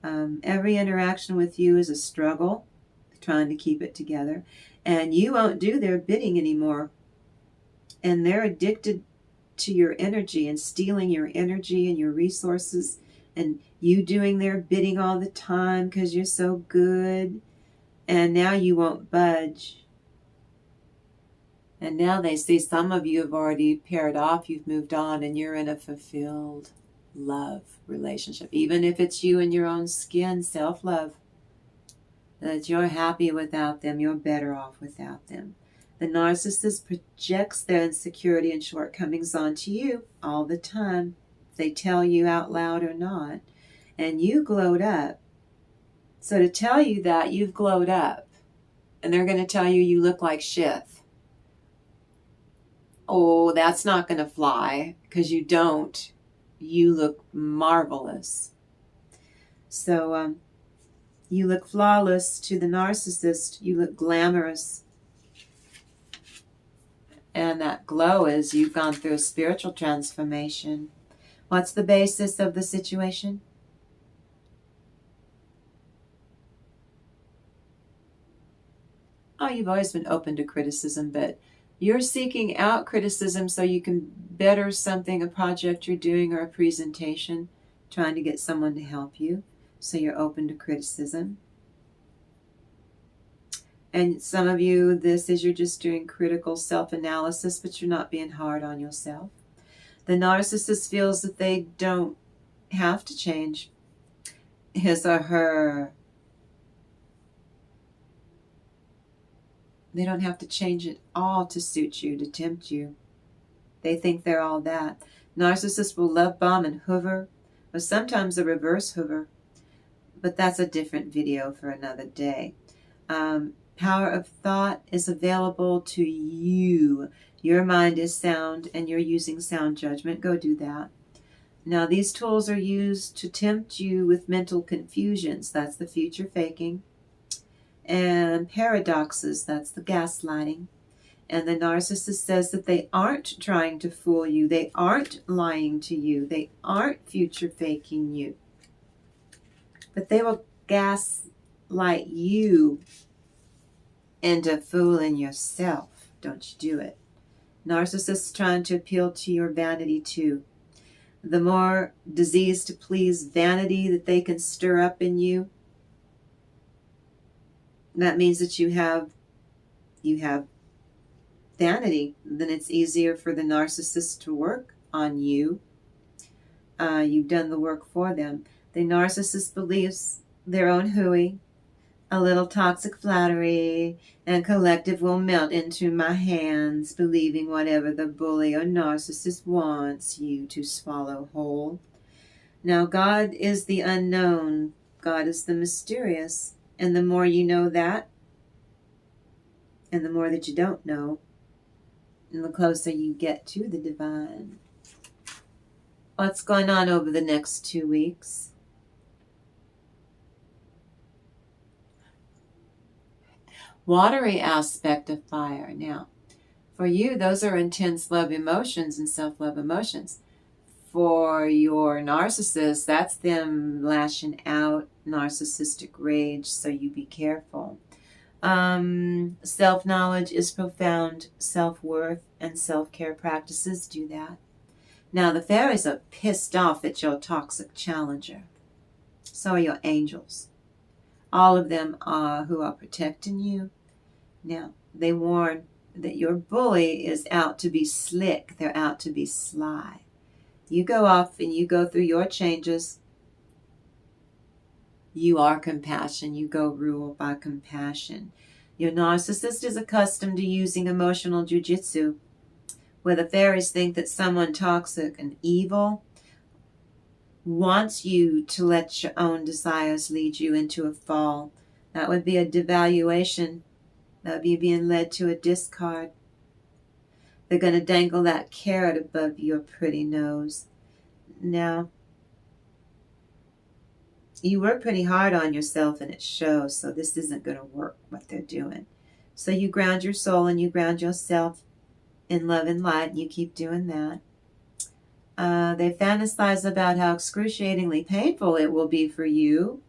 Every interaction with you is a struggle, trying to keep it together, and you won't do their bidding anymore. And they're addicted to your energy and stealing your energy and your resources, and you doing their bidding all the time because you're so good, and now you won't budge. And now they see some of you have already paired off, you've moved on, and you're in a fulfilled love relationship. Even if it's you in your own skin, self-love. that you're happy without them, you're better off without them. The narcissist projects their insecurity and shortcomings onto you all the time. They tell you out loud or not. And you glowed up. So to tell you that you've glowed up, and they're going to tell you you look like shit. Oh, that's not going to fly, because you don't. You look marvelous. So you look flawless to the narcissist. You look glamorous. And that glow is you've gone through a spiritual transformation. What's the basis of the situation? Oh, you've always been open to criticism, but you're seeking out criticism so you can better something, a project you're doing or a presentation, trying to get someone to help you. So you're open to criticism. And some of you, this is you're just doing critical self-analysis, but you're not being hard on yourself. The narcissist feels that they don't have to change his or her. They don't have to change it all to suit you, to tempt you. They think they're all that. Narcissists will love bomb and hoover, or sometimes a reverse hoover. But that's a different video for another day. Power of thought is available to you. Your mind is sound and you're using sound judgment. Go do that. Now, these tools are used to tempt you with mental confusions. That's the future faking. And paradoxes. That's the gaslighting. And the narcissist says that they aren't trying to fool you. They aren't lying to you. They aren't future faking you. But they will gaslight you into fooling yourself. Don't you do it. Narcissists trying to appeal to your vanity too. The more disease to please vanity that they can stir up in you, that means that you have vanity. Then it's easier for the narcissist to work on you. You've done the work for them. The narcissist believes their own hooey. A little toxic flattery and collective will melt into my hands, believing whatever the bully or narcissist wants you to swallow whole. Now, God is the unknown. God is the mysterious. And the more you know that, and the more that you don't know, and the closer you get to the divine. What's going on over the next 2 weeks? Watery aspect of fire. Now, for you, those are intense love emotions and self-love emotions. For your narcissist, that's them lashing out, narcissistic rage, so you be careful. Self-knowledge is profound. Self-worth and self-care practices do that. Now, the fairies are pissed off at your toxic challenger. So are your angels. All of them are who are protecting you. Now, they warn that your bully is out to be slick. They're out to be sly. You go off and you go through your changes. You are compassion. You go rule by compassion. Your narcissist is accustomed to using emotional jujitsu, where the fairies think that someone toxic and evil wants you to let your own desires lead you into a fall. That would be a devaluation. That would be being led to a discard. They're going to dangle that carrot above your pretty nose. Now, you work pretty hard on yourself and it shows, so this isn't going to work, what they're doing. So you ground your soul and you ground yourself in love and light, and you keep doing that. They fantasize about how excruciatingly painful it will be for you.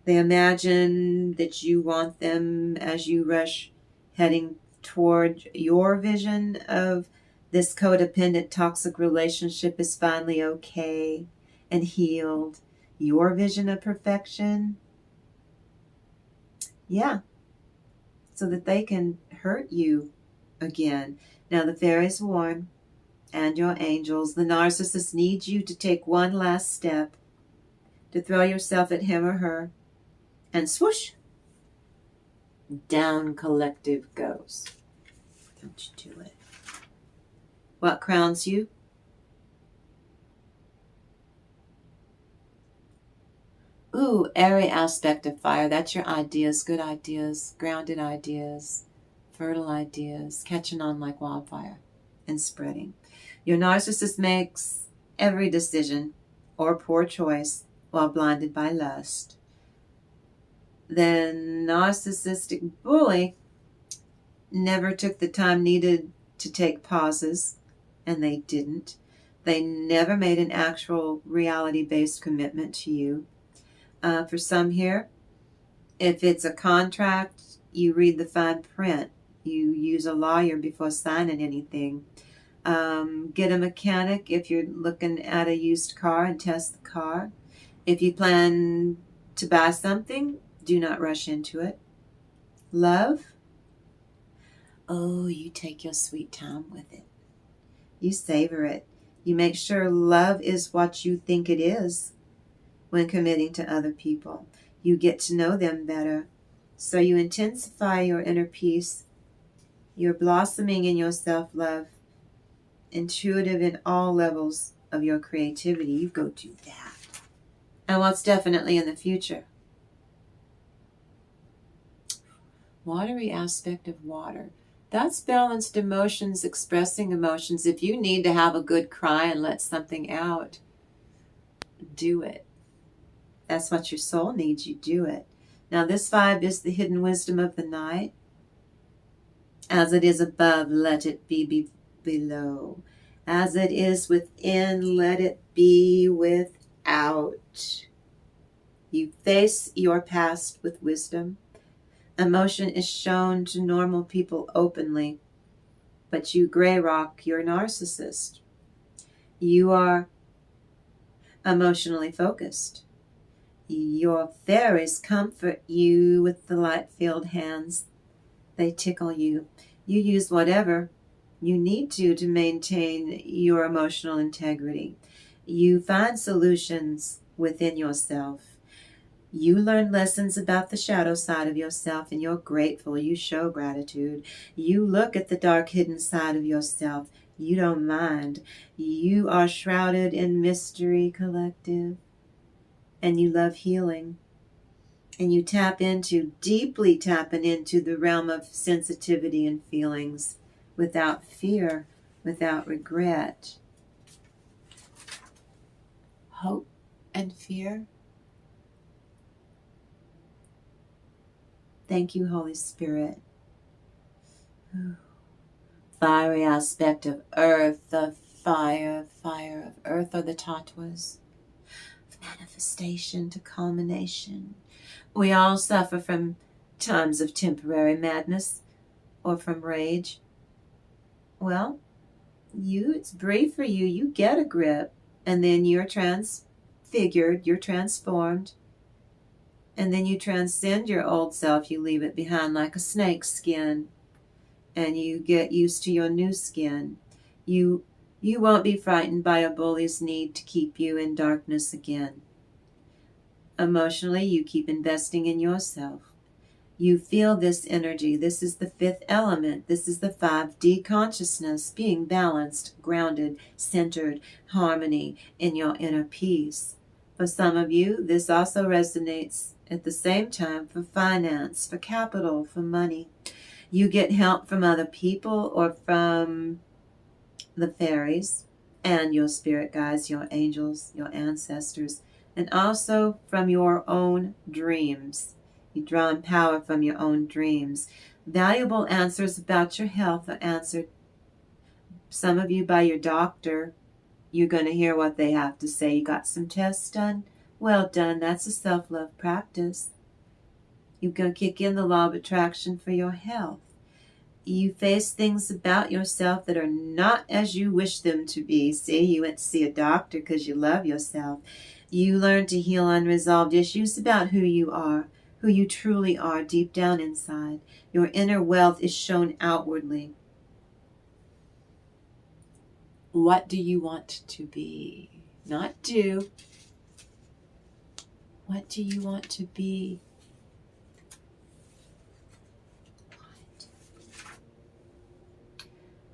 They imagine that you want them as you rush heading toward your vision of this codependent toxic relationship is finally okay and healed. Your vision of perfection. Yeah. So that they can hurt you again. Now the fairies warn, and your angels, the narcissist needs you to take one last step, to throw yourself at him or her, And swoosh, down collective goes. Don't you do it. What crowns you? Ooh, airy aspect of fire. That's your ideas, good ideas, grounded ideas, fertile ideas, catching on like wildfire and spreading. Your narcissist makes every decision or poor choice while blinded by lust. The narcissistic bully never took the time needed to take pauses, and they didn't. They never made an actual reality-based commitment to you. For some here, if it's a contract, you read the fine print. You use a lawyer before signing anything. Get a mechanic if you're looking at a used car and test the car. If you plan to buy something, do not rush into it. Love? Oh, you take your sweet time with it. You savor it. You make sure love is what you think it is when committing to other people. You get to know them better. So you intensify your inner peace. You're blossoming in your self-love, intuitive in all levels of your creativity. You go do that. And what's definitely in the future? Watery aspect of water. That's balanced emotions, expressing emotions. If you need to have a good cry and let something out, do it. That's what your soul needs. You do it. Now this vibe is the hidden wisdom of the night. As it is above, let it be below. As it is within, let it be without. You face your past with wisdom. Emotion is shown to normal people openly, but you gray rock your narcissist. You are emotionally focused. Your fairies comfort you with the light-filled hands. They tickle you. You use whatever you need to maintain your emotional integrity. You find solutions within yourself. You learn lessons about the shadow side of yourself, and you're grateful. You show gratitude. You look at the dark hidden side of yourself. You don't mind. You are shrouded in mystery, collective, and you love healing. And you deeply tapping into the realm of sensitivity and feelings without fear, without regret. Hope and fear. Thank you, Holy Spirit. Fiery aspect of earth, the fire of earth are the tatwas. Manifestation to culmination. We all suffer from times of temporary madness or from rage. Well, it's brief for you. You get a grip, and then you're transfigured, you're transformed, and then you transcend your old self. You leave it behind like a snake's skin, and you get used to your new skin. You won't be frightened by a bully's need to keep you in darkness again. Emotionally, you keep investing in yourself. You feel this energy. This is the fifth element. This is the 5D consciousness, being balanced, grounded, centered, harmony in your inner peace. For some of you, this also resonates at the same time for finance, for capital, for money. You get help from other people or from the fairies and your spirit guides, your angels, your ancestors, and also from your own dreams. You draw in power from your own dreams. Valuable answers about your health are answered, some of you, by your doctor. You're going to hear what they have to say. You got some tests done? Well done. That's a self-love practice. You're going to kick in the law of attraction for your health. You face things about yourself that are not as you wish them to be. See, you went to see a doctor because you love yourself. You learn to heal unresolved issues about who you are, who you truly are deep down inside. Your inner wealth is shown outwardly. What do you want to be? Not do. What do you want to be?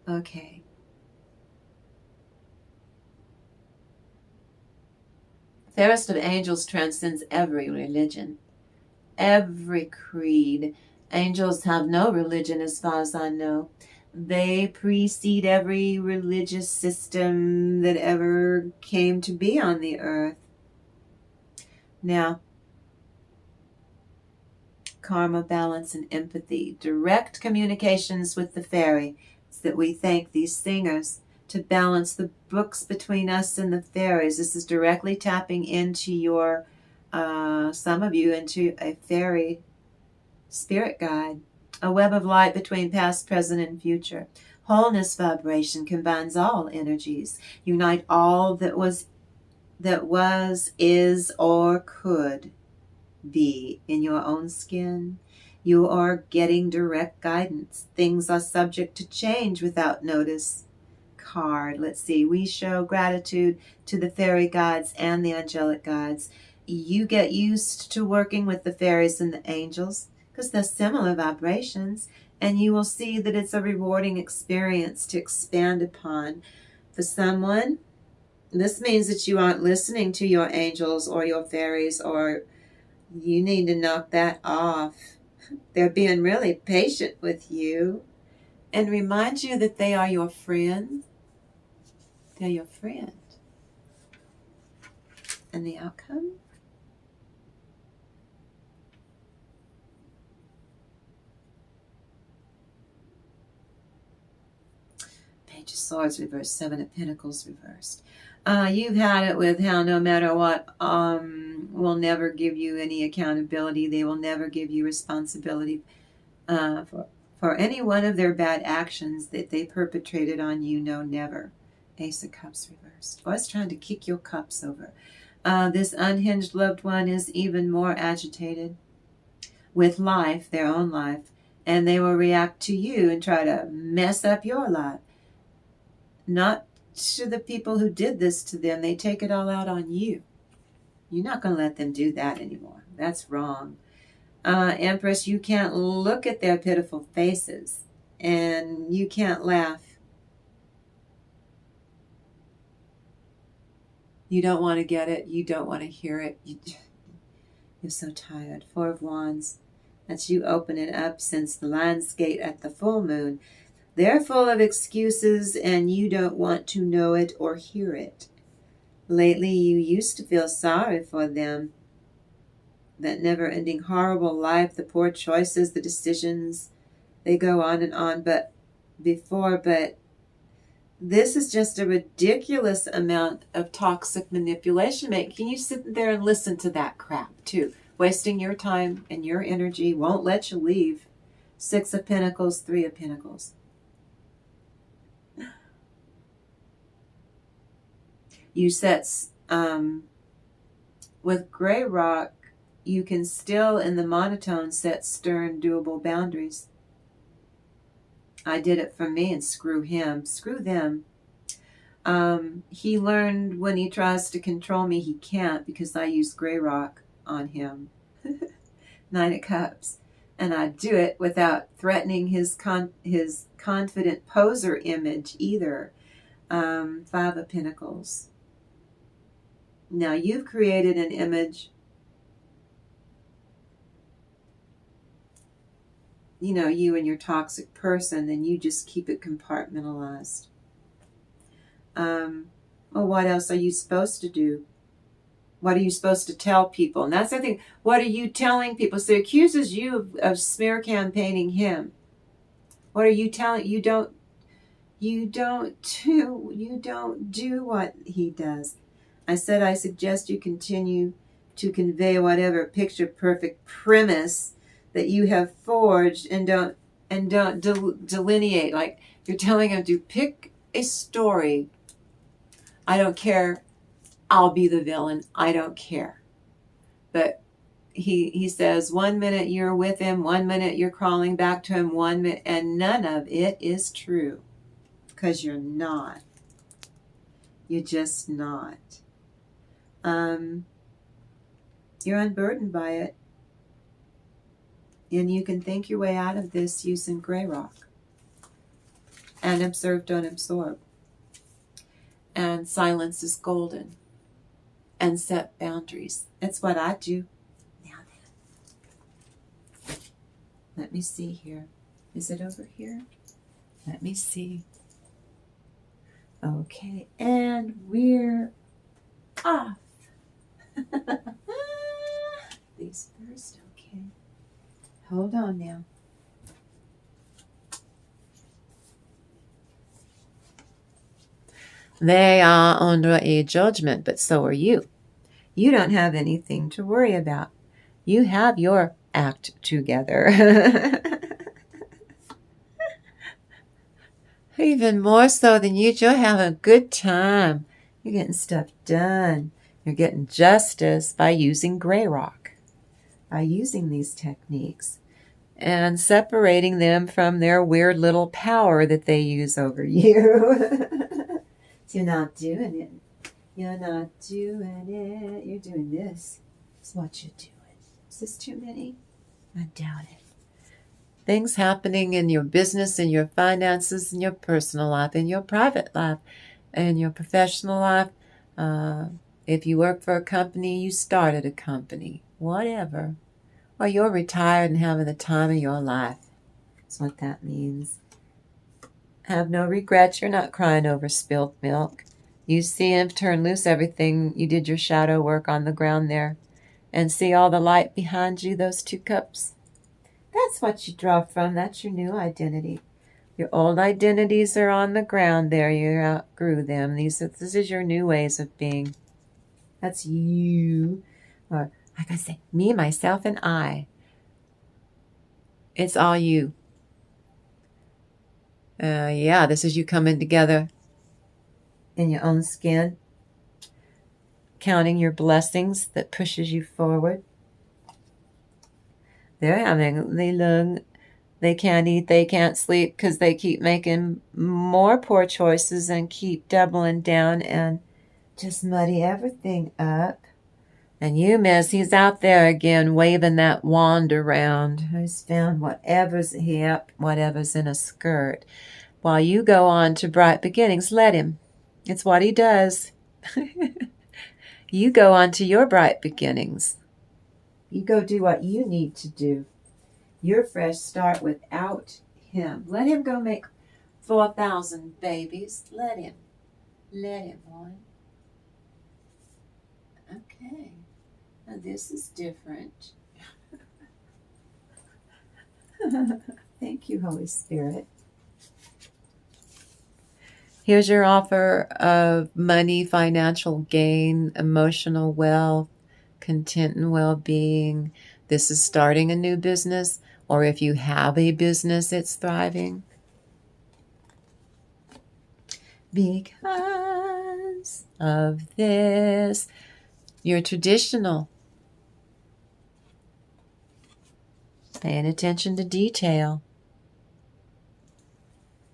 Okay. Fairest of Angels transcends every religion, every creed. Angels have no religion as far as I know. They precede every religious system that ever came to be on the earth. Now, karma, balance, and empathy. Direct communications with the fairy. It's that we thank these singers to balance the books between us and the fairies. This is directly tapping into your, some of you, into a fairy spirit guide. A web of light between past, present, and future. Wholeness vibration combines all energies. Unite all that was, is, or could be in your own skin. You are getting direct guidance. Things are subject to change without notice. Card. Let's see. We show gratitude to the fairy guides and the angelic guides. You get used to working with the fairies and the angels because they're similar vibrations, and you will see that it's a rewarding experience to expand upon. For someone, this means that you aren't listening to your angels or your fairies, or you need to knock that off. They're being really patient with you and remind you that they are your friend. They're your friend. And the outcome? Page of Swords reversed, Seven of Pentacles reversed. You've had it with how no matter what, will never give you any accountability. They will never give you responsibility for any one of their bad actions that they perpetrated on you. No, never. Ace of Cups reversed. Always trying to kick your cups over. This unhinged loved one is even more agitated with life, their own life, and they will react to you and try to mess up your life. Not to the people who did this to them. They take it all out on you. You're not going to let them do that anymore. That's wrong. Empress, you can't look at their pitiful faces, and you can't laugh. You don't want to get it. You don't want to hear it. You're so tired. Four of Wands. That's you open it up since the Lion's Gate at the full moon. They're full of excuses, and you don't want to know it or hear it. Lately, you used to feel sorry for them. That never-ending horrible life, the poor choices, the decisions, they go on and on. But this is just a ridiculous amount of toxic manipulation. Can you sit there and listen to that crap too? Wasting your time and your energy, won't let you leave. Six of Pentacles, Three of Pentacles. You set, with Grey Rock, you can still in the monotone set stern, doable boundaries. I did it for me, and screw him. Screw them. He learned when he tries to control me, he can't, because I use Grey Rock on him. Nine of Cups. And I do it without threatening his confident poser image either. Five of Pentacles. Now you've created an image, you and your toxic person, and you just keep it compartmentalized. Well, what else are you supposed to do? What are you supposed to tell people? And that's the thing. What are you telling people? So he accuses you of smear campaigning him. What are you telling? You don't do what he does. I said I suggest you continue to convey whatever picture perfect premise that you have forged, and don't delineate. Like you're telling him to pick a story. I don't care. I'll be the villain. I don't care. But he says 1 minute you're with him, 1 minute you're crawling back to him, 1 minute, and none of it is true, because you're not. You're just not. You're unburdened by it, and you can think your way out of this using Grey Rock. And observe, don't absorb. And silence is golden. And set boundaries. It's what I do. Now then. Let me see here. Is it over here? Let me see. Okay, and we're off. These first, okay. Hold on now. They are under a judgment, but so are you. You don't have anything to worry about. You have your act together. Even more so than you, you're having a good time. You're getting stuff done. You're getting justice by using gray rock, by using these techniques and separating them from their weird little power that they use over you. You're not doing it. You're not doing it. You're doing this. It's what you're doing. Is this too many? I doubt it. Things happening in your business, in your finances, in your personal life, in your private life, in your professional life. If you work for a company, you started a company, whatever. Or you're retired and having the time of your life. That's what that means. Have no regrets. You're not crying over spilled milk. You see and turn loose everything. You did your shadow work on the ground there. And see all the light behind you, those 2 cups? That's what you draw from. That's your new identity. Your old identities are on the ground there. You outgrew them. This is your new ways of being. That's you. Or, like I say, me, myself, and I. It's all you. Yeah, this is you coming together in your own skin. Counting your blessings that pushes you forward. They can't eat, they can't sleep because they keep making more poor choices and keep doubling down and just muddy everything up. And you, miss, he's out there again waving that wand around. He's found whatever's hip, whatever's in a skirt. While you go on to bright beginnings, let him. It's what he does. You go on to your bright beginnings. You go do what you need to do. Your fresh start without him. Let him go make 4,000 babies. Let him. Let him, boy. Okay. Now this is different. Thank you, Holy Spirit. Here's your offer of money, financial gain, emotional wealth, content and well-being. This is starting a new business, or if you have a business, it's thriving. Because of this, you're traditional. Paying attention to detail.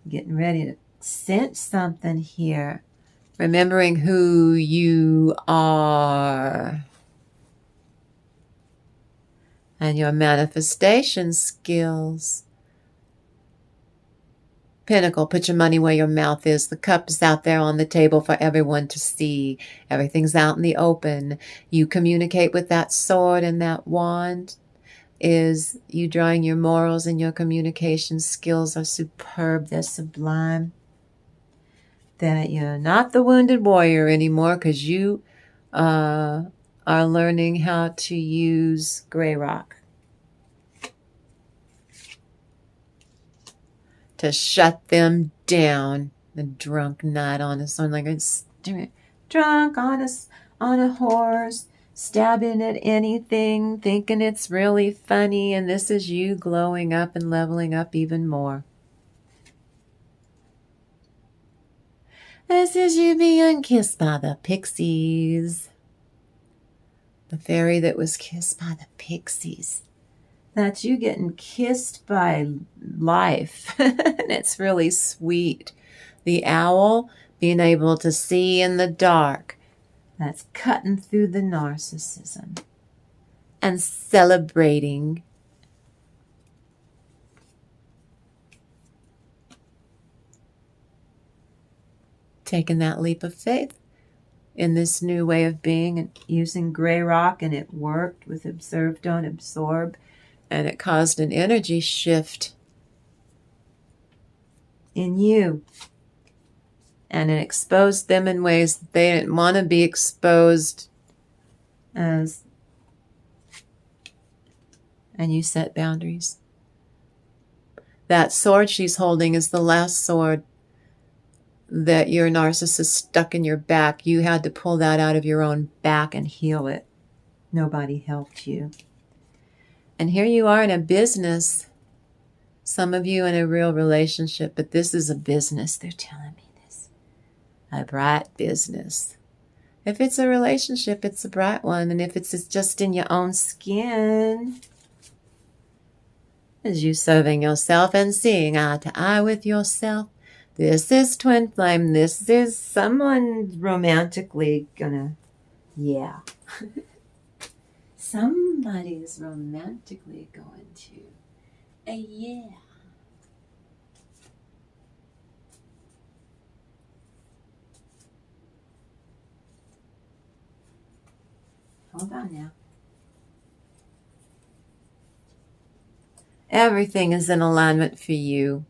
Getting ready to sense something here. Remembering who you are. And your manifestation skills. Pinnacle, put your money where your mouth is. The cup is out there on the table for everyone to see. Everything's out in the open. You communicate with that sword and that wand. Is you drawing your morals and your communication skills are superb. They're sublime. That you're not the wounded warrior anymore because you are learning how to use gray rock to shut them down. The drunk night on a song like it's drunk on a horse, stabbing at anything, thinking it's really funny, and this is you glowing up and leveling up even more. This is you being kissed by the pixies. The fairy that was kissed by the pixies. That's you getting kissed by life. And it's really sweet. The owl being able to see in the dark. That's cutting through the narcissism. And celebrating. taken that leap of faith in this new way of being and using gray rock, and it worked with observe, don't absorb, and it caused an energy shift in you, and it exposed them in ways that they didn't want to be exposed as, and you set boundaries. That sword she's holding is the last sword that your narcissist stuck in your back. You had to pull that out of your own back and heal it. Nobody helped you. And here you are in a business. Some of you in a real relationship, but this is a business. They're telling me this. A bright business. If it's a relationship, it's a bright one. And if it's just in your own skin, as you serving yourself and seeing eye to eye with yourself, this is twin flame. This is someone romantically gonna, yeah. Somebody's romantically going to, yeah. Hold on now. Everything is in alignment for you.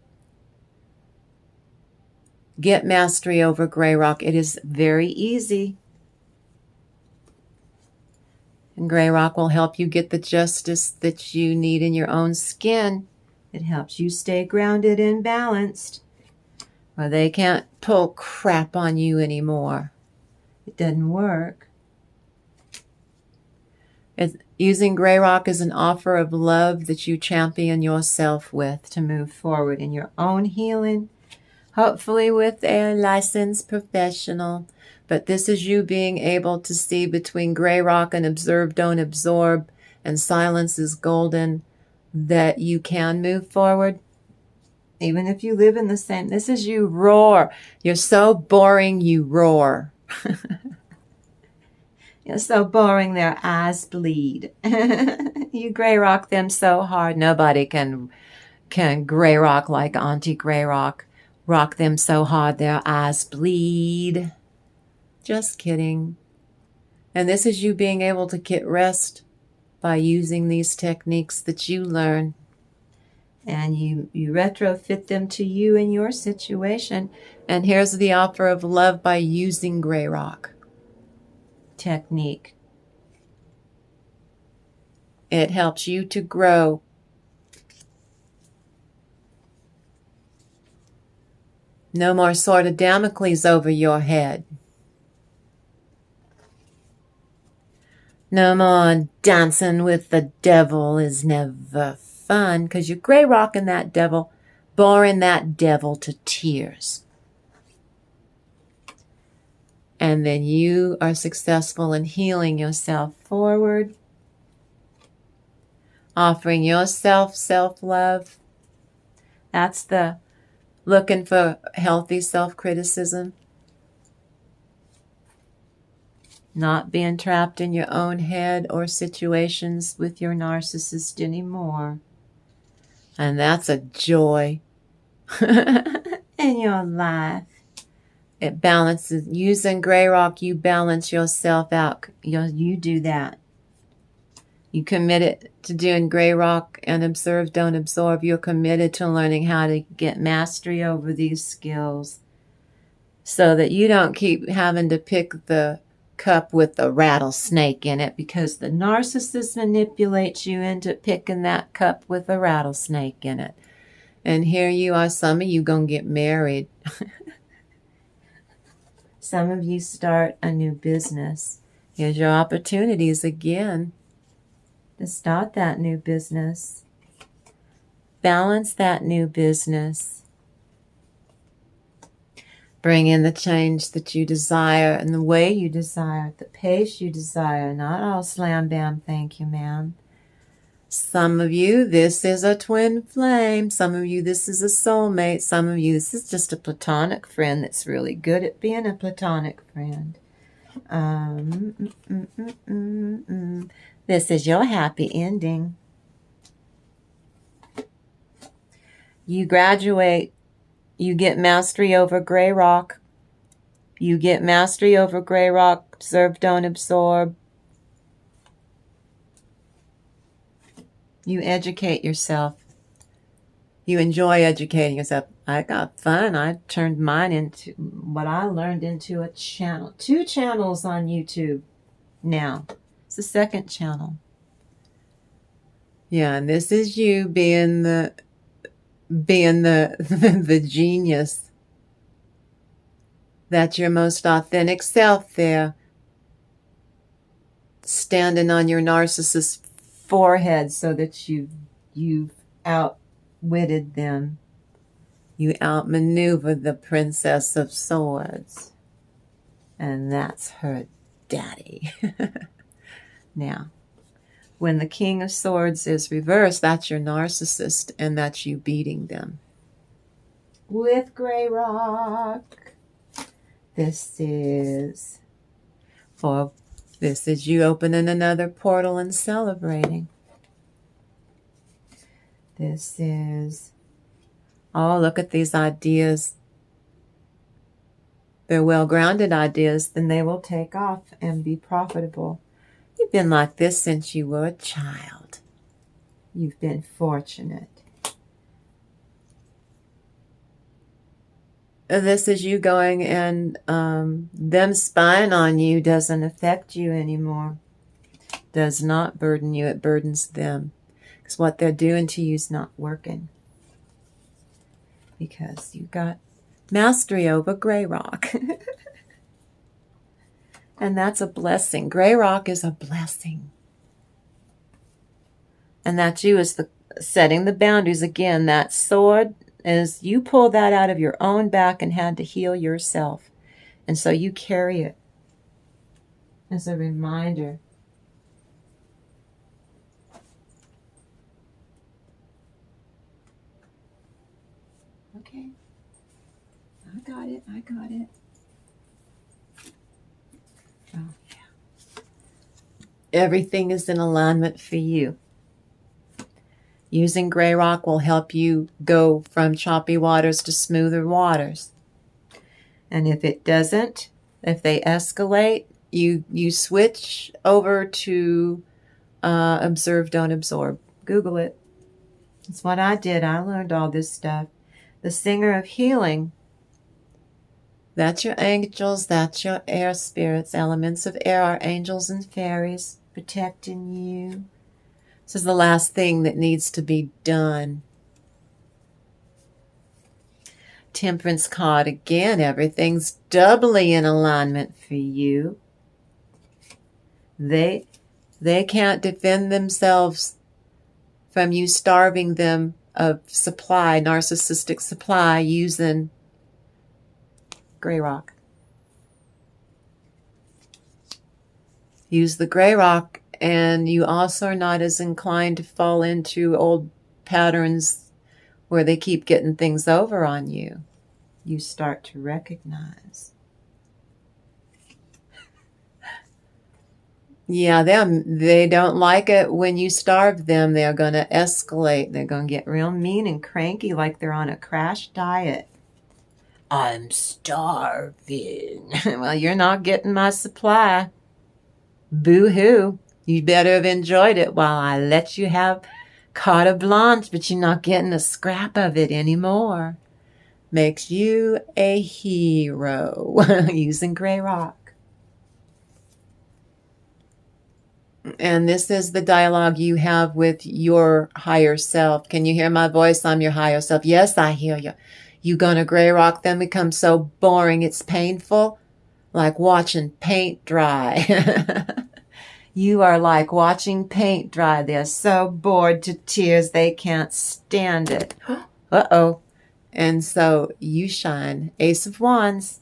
Get mastery over gray rock. It is very easy. And gray rock will help you get the justice that you need in your own skin. It helps you stay grounded and balanced, or they can't pull crap on you anymore. It doesn't work. Using gray rock is an offer of love that you champion yourself with to move forward in your own healing, hopefully with a licensed professional. But this is you being able to see between gray rock and observe, don't absorb, and silence is golden, that you can move forward. Even if you live in the same, this is you roar. You're so boring, you roar. You're so boring, their eyes bleed. You gray rock them so hard. Nobody can gray rock like Auntie Gray Rock. Rock them so hard, their eyes bleed. Just kidding. And this is you being able to get rest by using these techniques that you learn. And you retrofit them to you and your situation. And here's the offer of love by using gray rock technique. It helps you to grow. No more sword of Damocles over your head. No more dancing with the devil is never fun, because you're gray rocking that devil, boring that devil to tears. And then you are successful in healing yourself forward, offering yourself self-love. That's the looking for healthy self-criticism. Not being trapped in your own head or situations with your narcissist anymore. And that's a joy in your life. It balances. Using gray rock, you balance yourself out. You do that. You committed to doing gray rock and observe, don't absorb. You're committed to learning how to get mastery over these skills so that you don't keep having to pick the cup with the rattlesnake in it, because the narcissist manipulates you into picking that cup with a rattlesnake in it. And here you are, some of you gonna get married. Some of you start a new business. Here's your opportunities again to start that new business. Balance that new business. Bring in the change that you desire and the way you desire, the pace you desire. Not all slam bam, thank you, ma'am. Some of you, this is a twin flame. Some of you, this is a soulmate. Some of you, this is just a platonic friend that's really good at being a platonic friend. This is your happy ending. You graduate. You get mastery over gray rock. You get mastery over gray rock, observe, don't absorb. You educate yourself. You enjoy educating yourself. I got fun. I turned mine into what I learned into a channel. 2 channels on YouTube now. It's the 2nd channel. Yeah, and this is you being the the genius. That's your most authentic self there. Standing on your narcissist forehead so that you've outwitted them. You outmaneuvered the Princess of Swords. And that's her daddy. Now, when the King of Swords is reversed, that's your narcissist, and that's you beating them. With gray rock, this is you opening another portal and celebrating. This is, oh, look at these ideas. They're well-grounded ideas, then they will take off and be profitable. You've been like this since you were a child. You've been fortunate. This is you going, and them spying on you doesn't affect you anymore. Does not burden you. It burdens them. Because what they're doing to you is not working. Because you got mastery over gray rock. And that's a blessing. Gray rock is a blessing. And that's you as the setting the boundaries. Again, that sword is you pull that out of your own back and had to heal yourself. And so you carry it as a reminder. Okay. I got it. Oh, yeah. Everything is in alignment for you. Using gray rock will help you go from choppy waters to smoother waters. And if it doesn't, if they escalate, you switch over to observe, don't absorb. Google it. It's what I did. I learned all this stuff. The singer of healing, that's your angels, that's your air spirits. Elements of air are angels and fairies protecting you. This is the last thing that needs to be done. Temperance card again. Everything's doubly in alignment for you. They can't defend themselves from you starving them of supply, narcissistic supply, using gray rock. Use the gray rock, and you also are not as inclined to fall into old patterns where they keep getting things over on you. You start to recognize. Yeah, they don't like it when you starve them. They're going to escalate. They're going to get real mean and cranky like they're on a crash diet. I'm starving. Well, you're not getting my supply. Boo-hoo. You better have enjoyed it while I let you have carte blanche, but you're not getting a scrap of it anymore. Makes you a hero using gray rock. And this is the dialogue you have with your higher self. Can you hear my voice? I'm your higher self. Yes, I hear you. You gonna gray rock them become so boring it's painful? Like watching paint dry. You are like watching paint dry. They're so bored to tears they can't stand it. Uh-oh. And so you shine. Ace of Wands.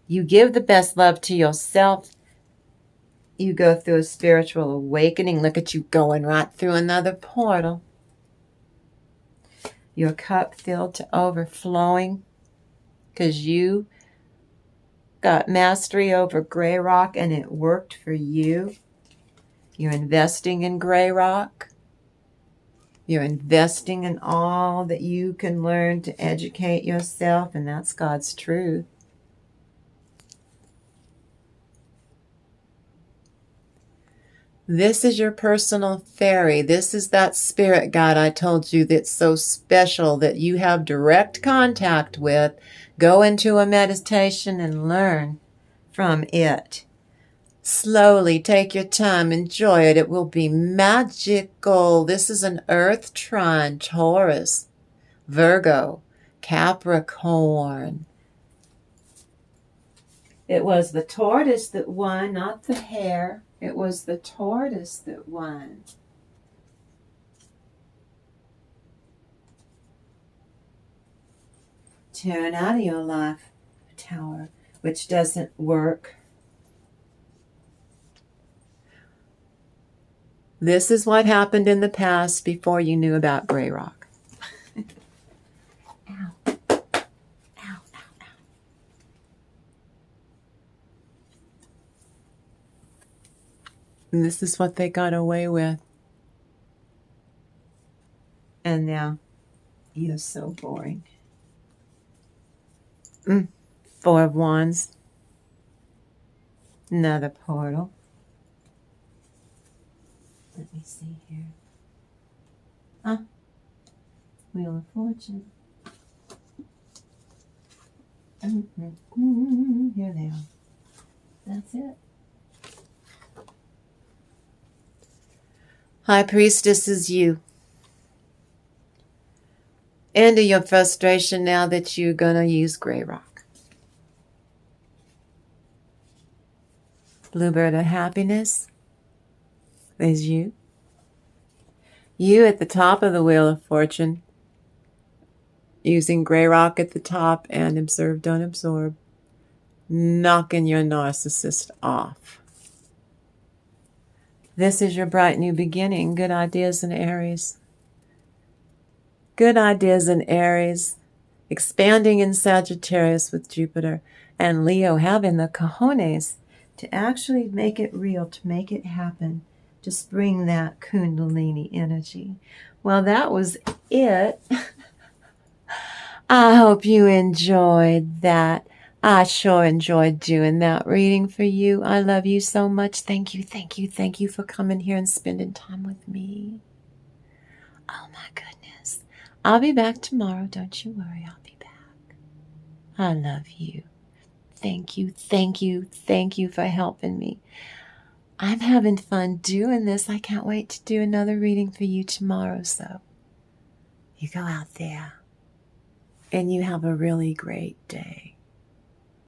You give the best love to yourself. You go through a spiritual awakening. Look at you going right through another portal. Your cup filled to overflowing because you got mastery over gray rock and it worked for you. You're investing in gray rock. You're investing in all that you can learn to educate yourself, and that's God's truth. This is your personal fairy. This is that spirit guide I told you that's so special that you have direct contact with. Go into a meditation and learn from it. Slowly take your time. Enjoy it. It will be magical. This is an Earth trine, Taurus, Virgo, Capricorn. It was the tortoise that won, not the hare. It was the tortoise that won. Turn out of your life, Tower, which doesn't work. This is what happened in the past before you knew about Grey Rock. Ow. Ow, ow, ow. And this is what they got away with. And now, you're so boring. Four of Wands. Another portal. Let me see here. Wheel of Fortune. Here they are. That's it. High Priestess is you. End of your frustration now that you're going to use Grey Rock. Bluebird of Happiness is you. You at the top of the Wheel of Fortune, using Grey Rock at the top and Observe, Don't Absorb, knocking your narcissist off. This is your bright new beginning. Good ideas in Aries. Good ideas in Aries. Expanding in Sagittarius with Jupiter. And Leo having the cojones to actually make it real, to make it happen. Just bring that Kundalini energy. Well, that was it. I hope you enjoyed that. I sure enjoyed doing that reading for you. I love you so much. Thank you, thank you, thank you for coming here and spending time with me. Oh my goodness. I'll be back tomorrow. Don't you worry. I'll be back. I love you. Thank you, thank you, thank you for helping me. I'm having fun doing this. I can't wait to do another reading for you tomorrow. So you go out there and you have a really great day.